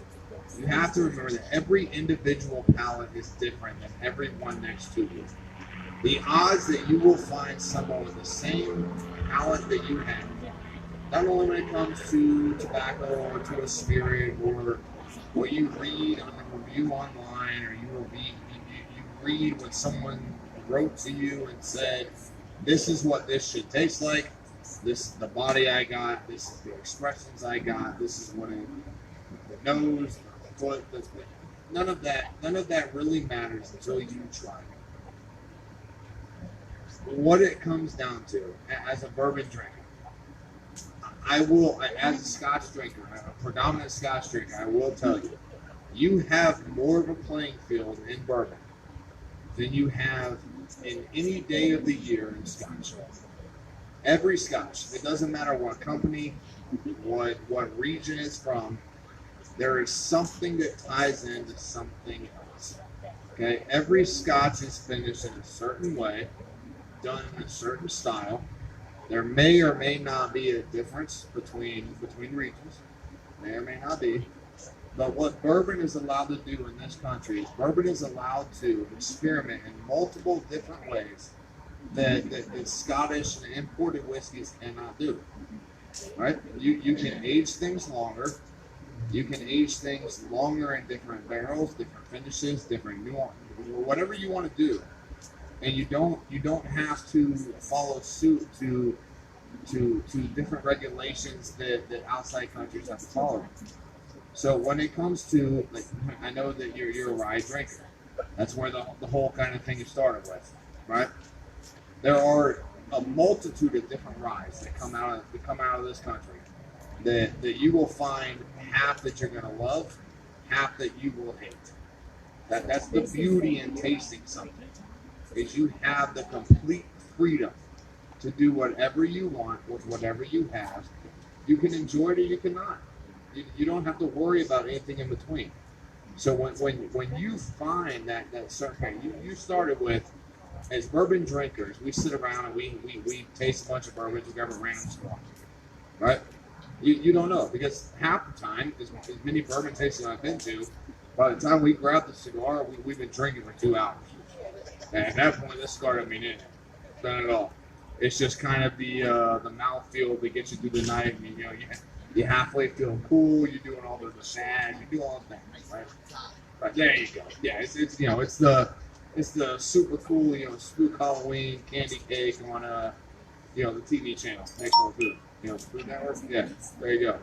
You have to remember that every individual palate is different than everyone next to you. The odds that you will find someone with the same palate that you have, not only when it comes to tobacco or to a spirit or what you read on a review online, or you read what someone wrote to you and said, this is what this should taste like, this is the body I got, this is the expressions I got, this is what the nose, the foot, none of that really matters until you try it. What it comes down to, as a bourbon drinker, as a Scotch drinker, a predominant Scotch drinker, I will tell you, you have more of a playing field in bourbon than you have in any day of the year in Scotch. Every Scotch, it doesn't matter what company, what region it's from, there is something that ties into something else. Okay, every Scotch is finished in a certain way, done in a certain style. There may or may not be a difference between regions. May or may not be. But what bourbon is allowed to do in this country is bourbon is allowed to experiment in multiple different ways that Scottish and imported whiskeys cannot do. Right? You can age things longer. You can age things longer in different barrels, different finishes, different nuances, whatever you want to do, and you don't have to follow suit to different regulations that outside countries have to follow. So when it comes to, like, I know that you're a rye drinker. That's where the whole kind of thing is started with, right? There are a multitude of different ryes that come out of this country that you will find half that you're going to love, half that you will hate. That's the beauty in tasting something, is you have the complete freedom to do whatever you want with whatever you have. You can enjoy it or you cannot. You don't have to worry about anything in between. So when you find that certain, you started with, as bourbon drinkers, we sit around and we taste a bunch of bourbons, we grab a random cigar, right? You don't know, because half the time, as many bourbon tastings I've been to, by the time we grab the cigar, we've been drinking for 2 hours. And at that point, this cigar doesn't mean anything. Not at all. It's just kind of the mouthfeel that gets you through the night. And, you halfway feel cool. You're doing all the massage. You do all the things, right? Right, there you go. Yeah, it's the super cool, Spook Halloween candy cake on the TV channel. National Food. Food Network. Yeah, there you go.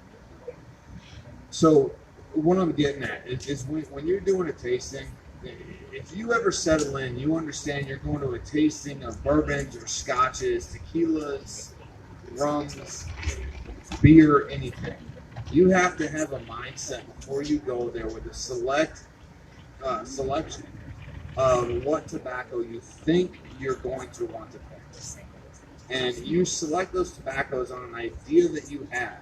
So what I'm getting at is when you're doing a tasting, if you ever settle in, you understand you're going to a tasting of bourbons or scotches, tequilas, rums, beer, anything. You have to have a mindset before you go there with a selection of what tobacco you think you're going to want to pick. And you select those tobaccos on an idea that you have,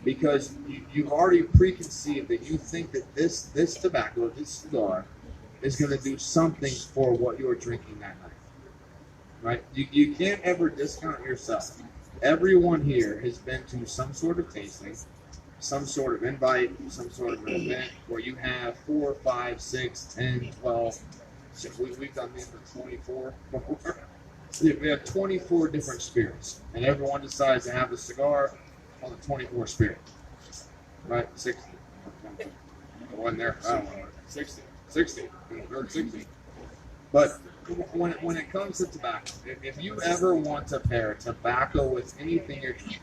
because you've already preconceived that you think that this tobacco, this cigar, is going to do something for what you're drinking that night. Right? You can't ever discount yourself. Everyone here has been to some sort of tasting, some sort of invite, some sort of an event where you have 4, 5, 6, 10, 12. We've done these for 24 before. We have 24 different spirits, and everyone decides to have a cigar on the 24 spirit. Right? 60. I wasn't there. I don't know. 60. 60. Or 60. But when it comes to tobacco, if you ever want to pair tobacco with anything you're drinking,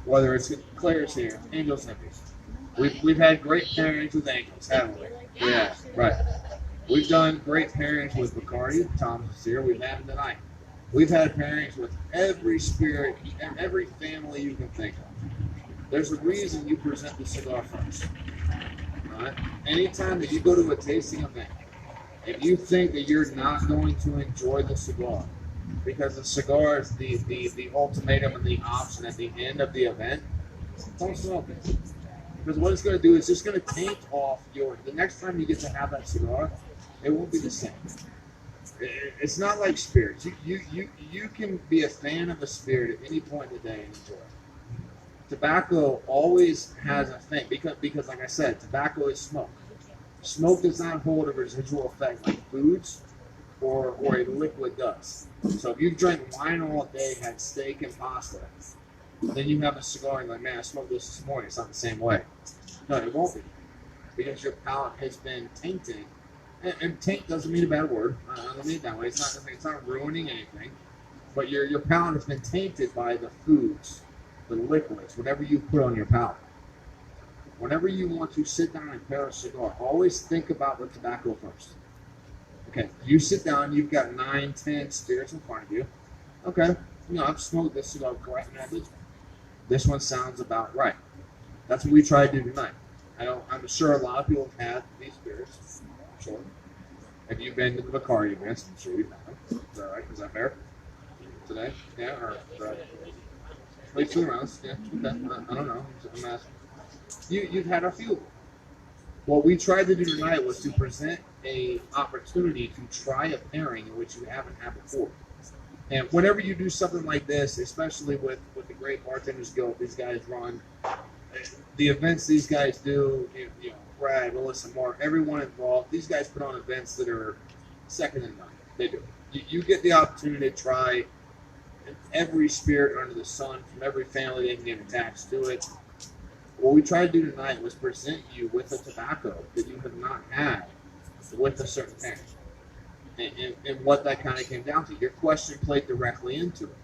whether it's Claire's here, Angels Hippies, we've had great pairings with Angels, haven't we? Yeah, right. We've done great pairings with Bacardi. Tom's here. We've had them tonight. We've had pairings with every spirit, every family you can think of. There's a reason you present the cigar first. All right? Anytime that you go to a tasting event, if you think that you're not going to enjoy the cigar, because the cigar is the ultimatum and the option at the end of the event, don't smoke it. Because what it's going to do is just going to taint off the next time you get to have that cigar, it won't be the same. It's not like spirits. You can be a fan of a spirit at any point in the day and enjoy it. Tobacco always has a thing, because like I said, tobacco is smoke. Smoke does not hold a residual effect like foods or a liquid does. So if you've drank wine all day, had steak and pasta, then you have a cigar and you're like, man, I smoked this morning. It's not the same way. No, it won't be. Because your palate has been tainted. And taint doesn't mean a bad word. I don't mean it that way. It's not ruining anything. But your palate has been tainted by the foods, the liquids, whatever you put on your palate. Whenever you want to sit down and pair a cigar, always think about the tobacco first. Okay, you sit down, you've got 9, 10 spirits in front of you. Okay, I've smoked this cigar before, I haven't had this one. This one sounds about right. That's what we try to do tonight. I'm sure a lot of people have had these spirits. I'm sure. Have you been to the Bacardi events? I'm sure you've had them. Is that right? Is that fair? Today? Yeah, or wait, 2 rounds. Yeah, okay. I don't know. I'm asking. You've had a few. What we tried to do tonight was to present an opportunity to try a pairing in which you haven't had before. And whenever you do something like this, especially with the Great Bartenders Guild, these guys run, the events these guys do, Brad, Melissa, Marc, everyone involved, these guys put on events that are second to none. They do. You get the opportunity to try every spirit under the sun from every family that can get attached to it. What we tried to do tonight was present you with a tobacco that you have not had with a certain parent. And what that kind of came down to. Your question played directly into it.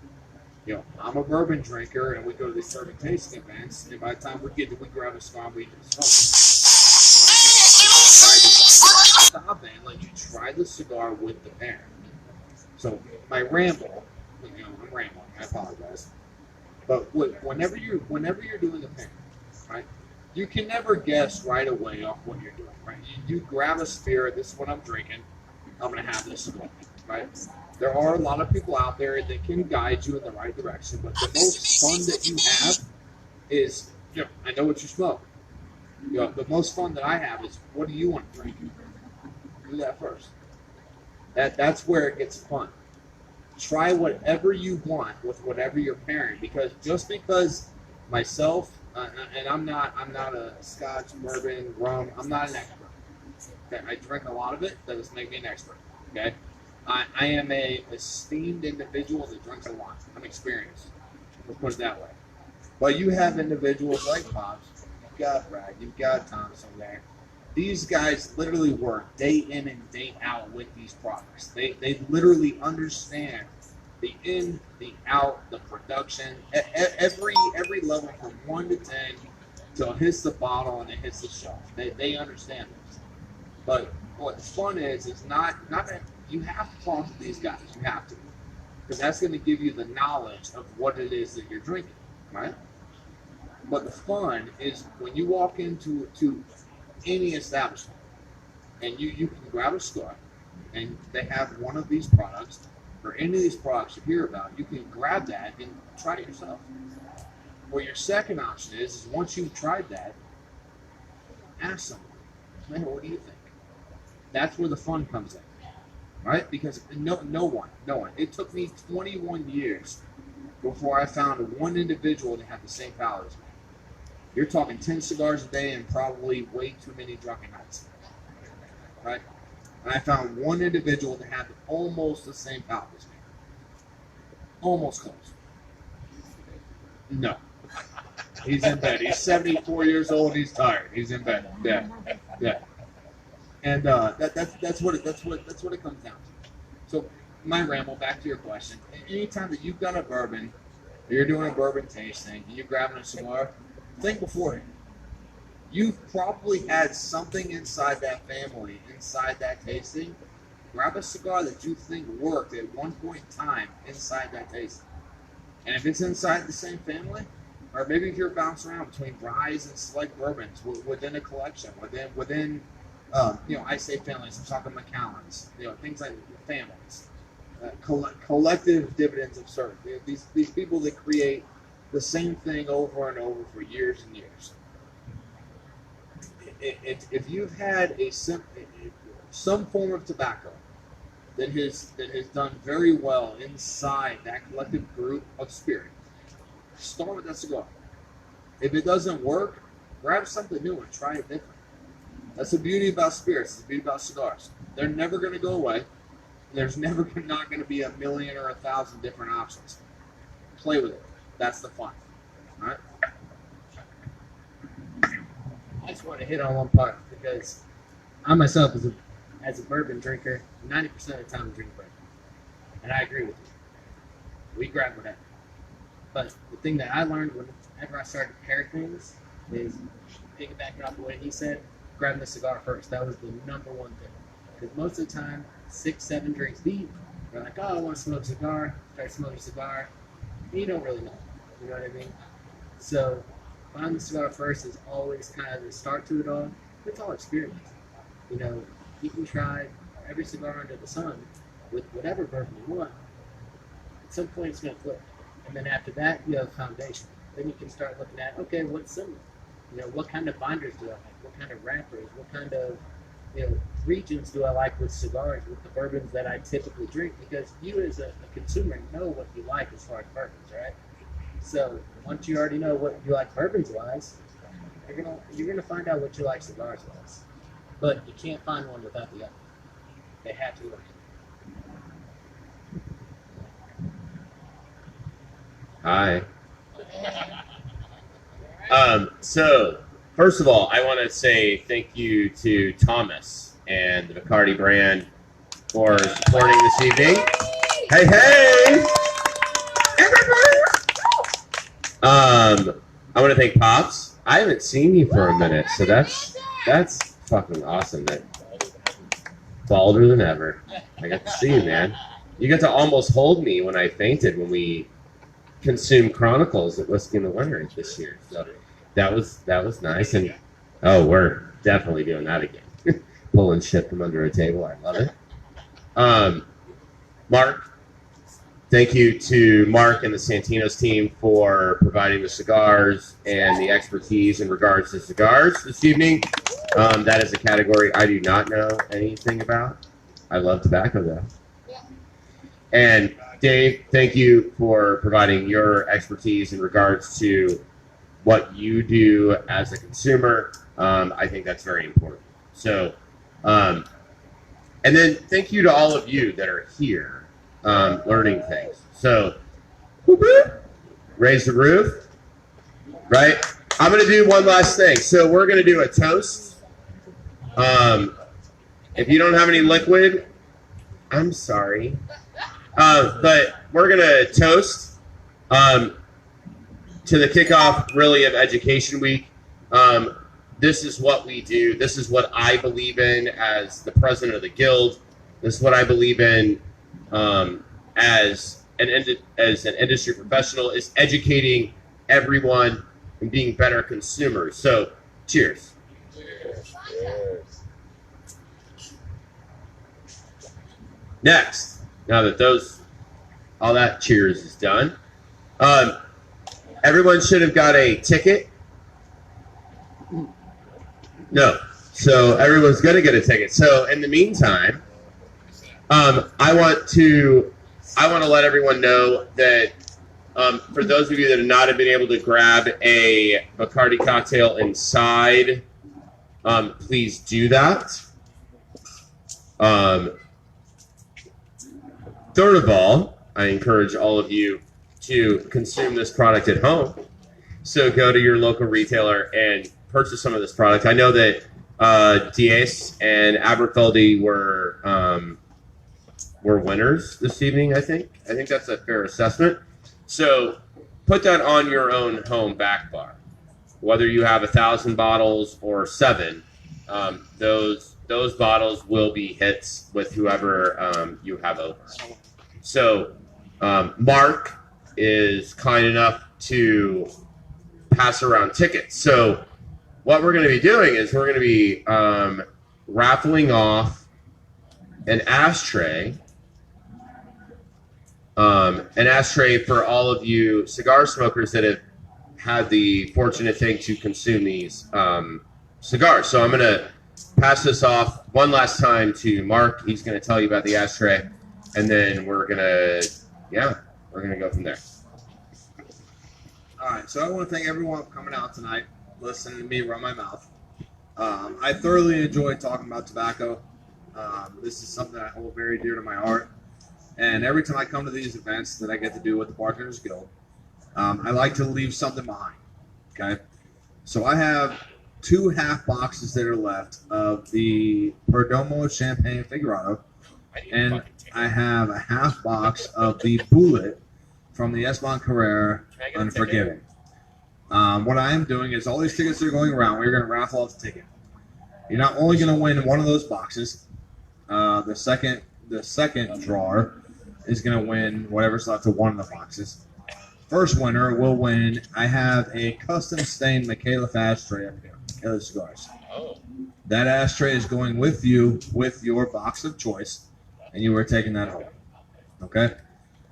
You know, I'm a bourbon drinker, and we go to these bourbon tasting events, and by the time we grab a cigar, we just smoke. Stop it and let you try the cigar with the parent. So my ramble, you know, I'm rambling. I apologize. But whenever you're doing the pairing, right? You can never guess right away off what you're doing, right? You grab a spirit. This is what I'm drinking. I'm gonna have this cigar, right? There are a lot of people out there that can guide you in the right direction, but the most fun that you have is, you know, I know what you smoke. You know, the most fun that I have is, what do you want to drink? Do that first. That's where it gets fun. Try whatever you want with whatever you're pairing, because just because myself and I'm not a Scotch, bourbon, rum. I'm not an expert. Okay? I drink a lot of it. That doesn't make me an expert. Okay, I am a esteemed individual that drinks a lot. I'm experienced. Let's put it that way. But you have individuals like Pops. You've got Brad. You've got Thompson there. These guys literally work day in and day out with these products. They literally understand the in, the out, the production, every level from 1 to 10 till it hits the bottle and it hits the shelf. They understand this. But what's fun is not that you have to talk to these guys. You have to, because that's going to give you the knowledge of what it is that you're drinking, right? But the fun is when you walk into any establishment and you can grab a cigar and they have one of these products or any of these products you hear about, you can grab that and try it yourself. Well, your second option is once you've tried that, ask someone, man, what do you think? That's where the fun comes in, right? Because no one. It took me 21 years before I found one individual that had the same palate as me. You're talking 10 cigars a day and probably way too many drunken nights, right? And I found one individual that had almost the same palate as me. Almost close. No. He's in bed. He's 74 years old. He's tired. He's in bed. Yeah. And that's what it comes down to. So my ramble, back to your question. Anytime that you've got a bourbon, or you're doing a bourbon tasting, and you're grabbing a cigar, think beforehand. You've probably had something inside that family, inside that tasting. Grab a cigar that you think worked at one point in time inside that tasting. And if it's inside the same family, or maybe if you're bouncing around between ryes and select bourbons within a collection, within I say families, I'm talking Macallans, things like families, collective dividends of service. These people that create the same thing over and over for years and years. If you've had some form of tobacco that has done very well inside that collective group of spirit, start with that cigar. If it doesn't work, grab something new and try it different. That's the beauty about spirits. It's the beauty about cigars. They're never going to go away. There's never not going to be 1,000,000 or 1,000 different options. Play with it. That's the fun. All right. I just want to hit on one part because I myself, as a bourbon drinker, 90% of the time I drink bourbon, and I agree with you. We grab whatever. But the thing that I learned whenever I started to pair things is piggybacking off the way he said, grabbing the cigar first. That was the number one thing. Because most of the time, 6, 7 drinks deep, you're like, oh, I want to smoke a cigar. Start smoking a cigar. And you don't really know. You know what I mean? So finding the cigar first is always kind of the start to it all. It's all experience. You can try every cigar under the sun with whatever bourbon you want. At some point, it's going to flip. And then after that, you have a foundation. Then you can start looking at, okay, what's similar? What kind of binders do I like? What kind of wrappers? What kind of, regions do I like with cigars, with the bourbons that I typically drink? Because you as a consumer know what you like as far as bourbons, right? So once you already know what you like bourbons-wise, you're gonna find out what you like cigars-wise. But you can't find one without the other. They have to work. Hi. So, first of all, I want to say thank you to Thomas and the Bacardi brand for supporting this evening. Hey, hey! I want to thank Pops. I haven't seen you for a minute, so that's fucking awesome. That balder than ever. I got to see you, man. You got to almost hold me when I fainted when we consumed Chronicles at Whiskey in the Winter this year. So that was nice. And oh, we're definitely doing that again. Pulling shit from under a table. I love it. Marc, thank you to Marc and the Santino's team for providing the cigars and the expertise in regards to cigars this evening. That is a category I do not know anything about. I love tobacco, though. And Dave, thank you for providing your expertise in regards to what you do as a consumer. I think that's very important. So, and then thank you to all of you that are here learning things. So, raise the roof, right? I'm going to do one last thing. So we're going to do a toast. If you don't have any liquid, I'm sorry. But we're going to toast to the kickoff, really, of Education Week. This is what we do. This is what I believe in as the president of the guild. This is what I believe in as an industry professional, is educating everyone and being better consumers. So, cheers. Cheers. Next, now that all that cheers is done, everyone should have got a ticket. No, so everyone's going to get a ticket. So in the meantime, I want to let everyone know that for those of you that have not been able to grab a Bacardi cocktail inside, please do that. Third of all, I encourage all of you to consume this product at home. So go to your local retailer and purchase some of this product. I know that Diaz and Aberfeldy were winners this evening, I think. I think that's a fair assessment. So put that on your own home back bar. Whether you have 1,000 bottles or 7, those bottles will be hits with whoever you have over. So Marc is kind enough to pass around tickets. So what we're going to be doing is we're going to be raffling off an ashtray. An ashtray for all of you cigar smokers that have had the fortunate thing to consume these cigars. So I'm going to pass this off one last time to Marc. He's going to tell you about the ashtray, and then we're going to go from there. All right, so I want to thank everyone for coming out tonight, listening to me run my mouth. I thoroughly enjoyed talking about tobacco. This is something that I hold very dear to my heart. And every time I come to these events that I get to do with the Bartenders Guild, I like to leave something behind, okay? So I have 2 half boxes that are left of the Perdomo Champagne Figurado, and I have a half box of the Bullet from the Esteban Carrera Unforgiving. What I am doing is all these tickets that are going around, we're going to raffle off the ticket. You're not only going to win one of those boxes. The second drawer is going to win whatever's left of one of the boxes. First winner will win. I have a custom stained Michaela ashtray up here. Michaela Cigars. Oh. That ashtray is going with you with your box of choice, and you are taking that home. Okay?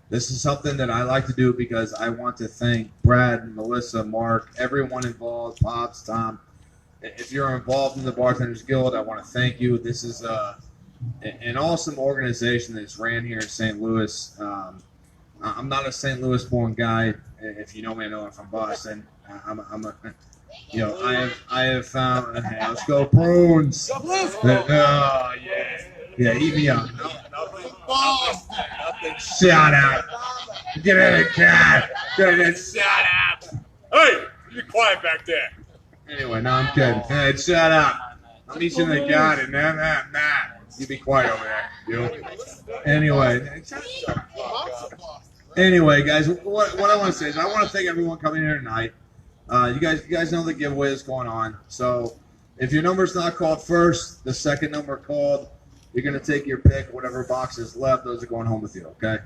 This is something that I like to do because I want to thank Brad, Melissa, Marc, everyone involved, Pops, Tom. If you're involved in the Bartenders Guild, I want to thank you. This is an awesome organization that's ran here in St. Louis. I'm not a St. Louis born guy. If you know me, I know I'm from Boston. I have found. Hey, let's go Prunes. Oh yeah, yeah, eat me up. Nothing. Shout out. Get in the cat. Okay, then shut up. Hey, you quiet back there. Anyway, no, I'm kidding. Hey, shut up. I'm eating the garden. Nah. You be quiet over there. You. Anyway, guys, what I want to say is I want to thank everyone coming here tonight. You guys know the giveaway is going on. So if your number's not called first, the second number called, you're gonna take your pick. Whatever box is left, those are going home with you. Okay.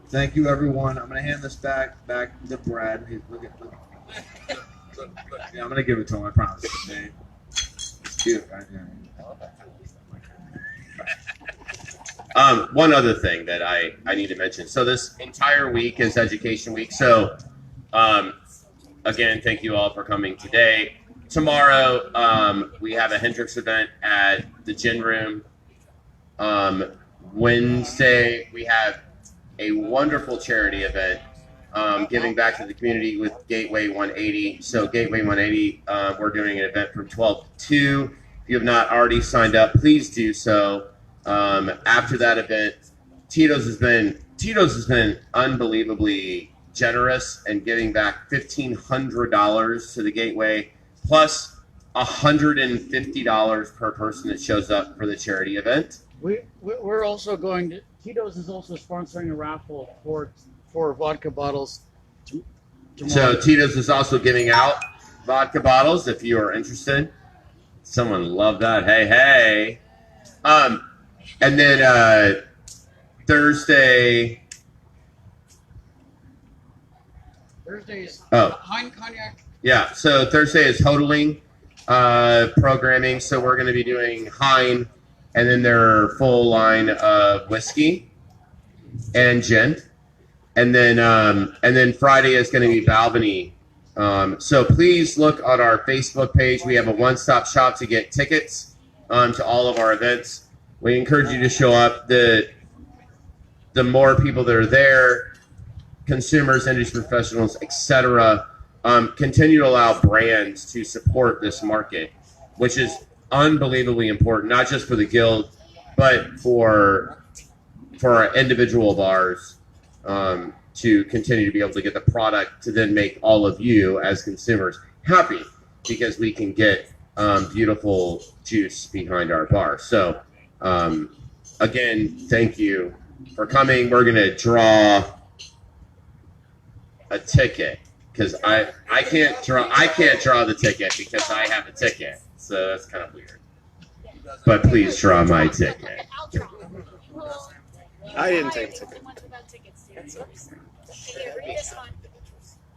Thank you, everyone. I'm gonna hand this back to Brad. Look. Yeah, I'm gonna give it to him. I promise. It's cute, right? One other thing that I need to mention. So this entire week is Education Week. So again, thank you all for coming today. Tomorrow we have a Hendrix event at the Gin Room. Wednesday we have a wonderful charity event giving back to the community with Gateway 180. So Gateway 180, we're doing an event from 12 to 2. If you have not already signed up, please do so. After that event, Tito's has been unbelievably generous and giving back $1,500 to the Gateway, plus $150 per person that shows up for the charity event. We're also going to, Tito's is also sponsoring a raffle for vodka bottles tomorrow. So Tito's is also giving out vodka bottles if you are interested. Someone love that. Hey. And then Thursday. Thursday's Hein Cognac. Yeah, so Thursday is hoteling programming. So we're going to be doing Hein and then their full line of whiskey and gin. And then Friday is going to be Balvenie. So please look on our Facebook page. We have a one-stop shop to get tickets to all of our events. We encourage you to show up. The more people that are there, consumers, industry professionals, etc., continue to allow brands to support this market, which is unbelievably important, not just for the guild, but for our individual bars to continue to be able to get the product to then make all of you as consumers happy, because we can get beautiful juice behind our bar. So again, thank you for coming. We're going to draw a ticket because I can't draw the ticket because I have a ticket. So that's kind of weird. But please draw my ticket. I didn't take a ticket. Here, read this one.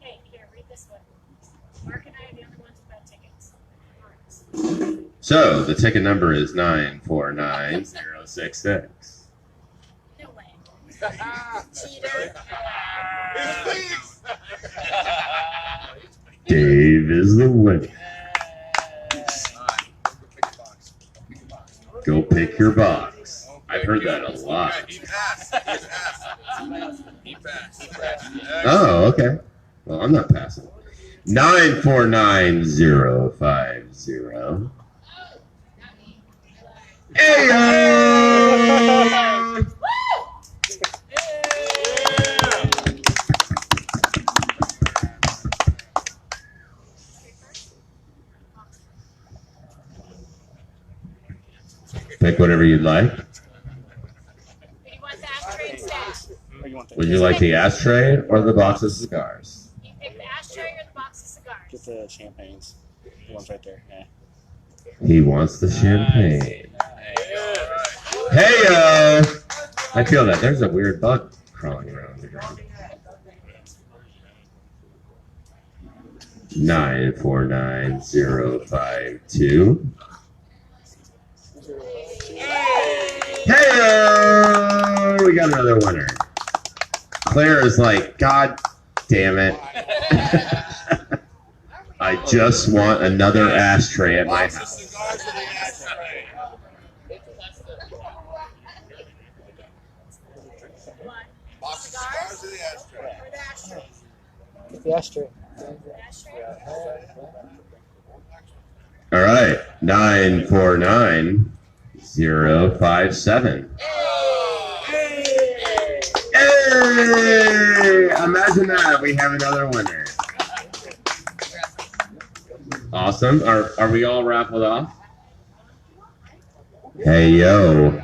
Hey, here, read this one. Mark and I are the only ones without tickets. So the ticket number is 949066. No way. Cheater. Dave is the winner. Go pick your box. I've heard that a lot. Oh, okay. Well, I'm not passing. 949050. Hey! Pick whatever you'd like. Would you like the ashtray or the box of cigars? You pick the ashtray or the box of cigars? Get the champagnes. The one's right there. Yeah. He wants the champagne. Hey-o! I feel that. There's a weird bug crawling around the ground. 949052. Hey! We got another winner. Claire is like, God damn it. I just want another ashtray at my house. Get the ashtray. All right, 949057. Hey! Yay! Imagine that. We have another winner. Awesome. Are we all raffled off? Hey, yo.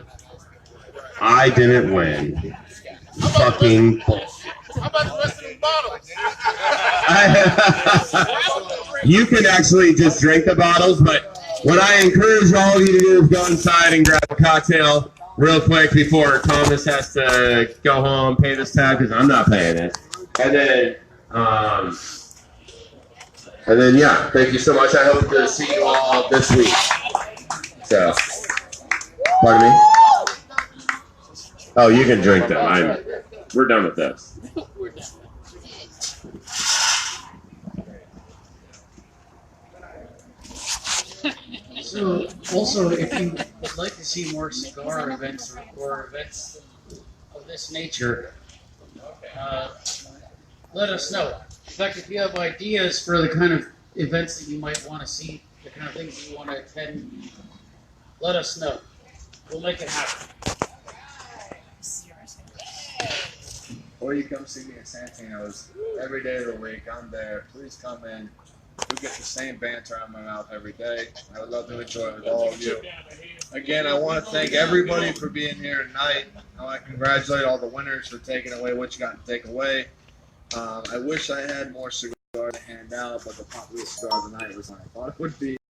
I didn't win. Fucking bullshit. How about the rest of these bottles? You can actually just drink the bottles, but what I encourage all of you to do is go inside and grab a cocktail real quick before Thomas has to go home, pay this tab, because I'm not paying it. And then, yeah, thank you so much. I hope to see you all this week. So, pardon me? Oh, you can drink them. We're done with this. So, also, if you would like to see more cigar events or events of this nature, let us know. In fact, if you have ideas for the kind of events that you might want to see, the kind of things that you want to attend, let us know. We'll make it happen. Or you come see me at Santino's every day of the week. I'm there. Please come in. We get the same banter out of my mouth every day. I would love to enjoy it with all of you. Again, I want to thank everybody for being here tonight. I want to congratulate all the winners for taking away what you got to take away. I wish I had more cigars to hand out, but the popular cigar tonight was what I thought it would be.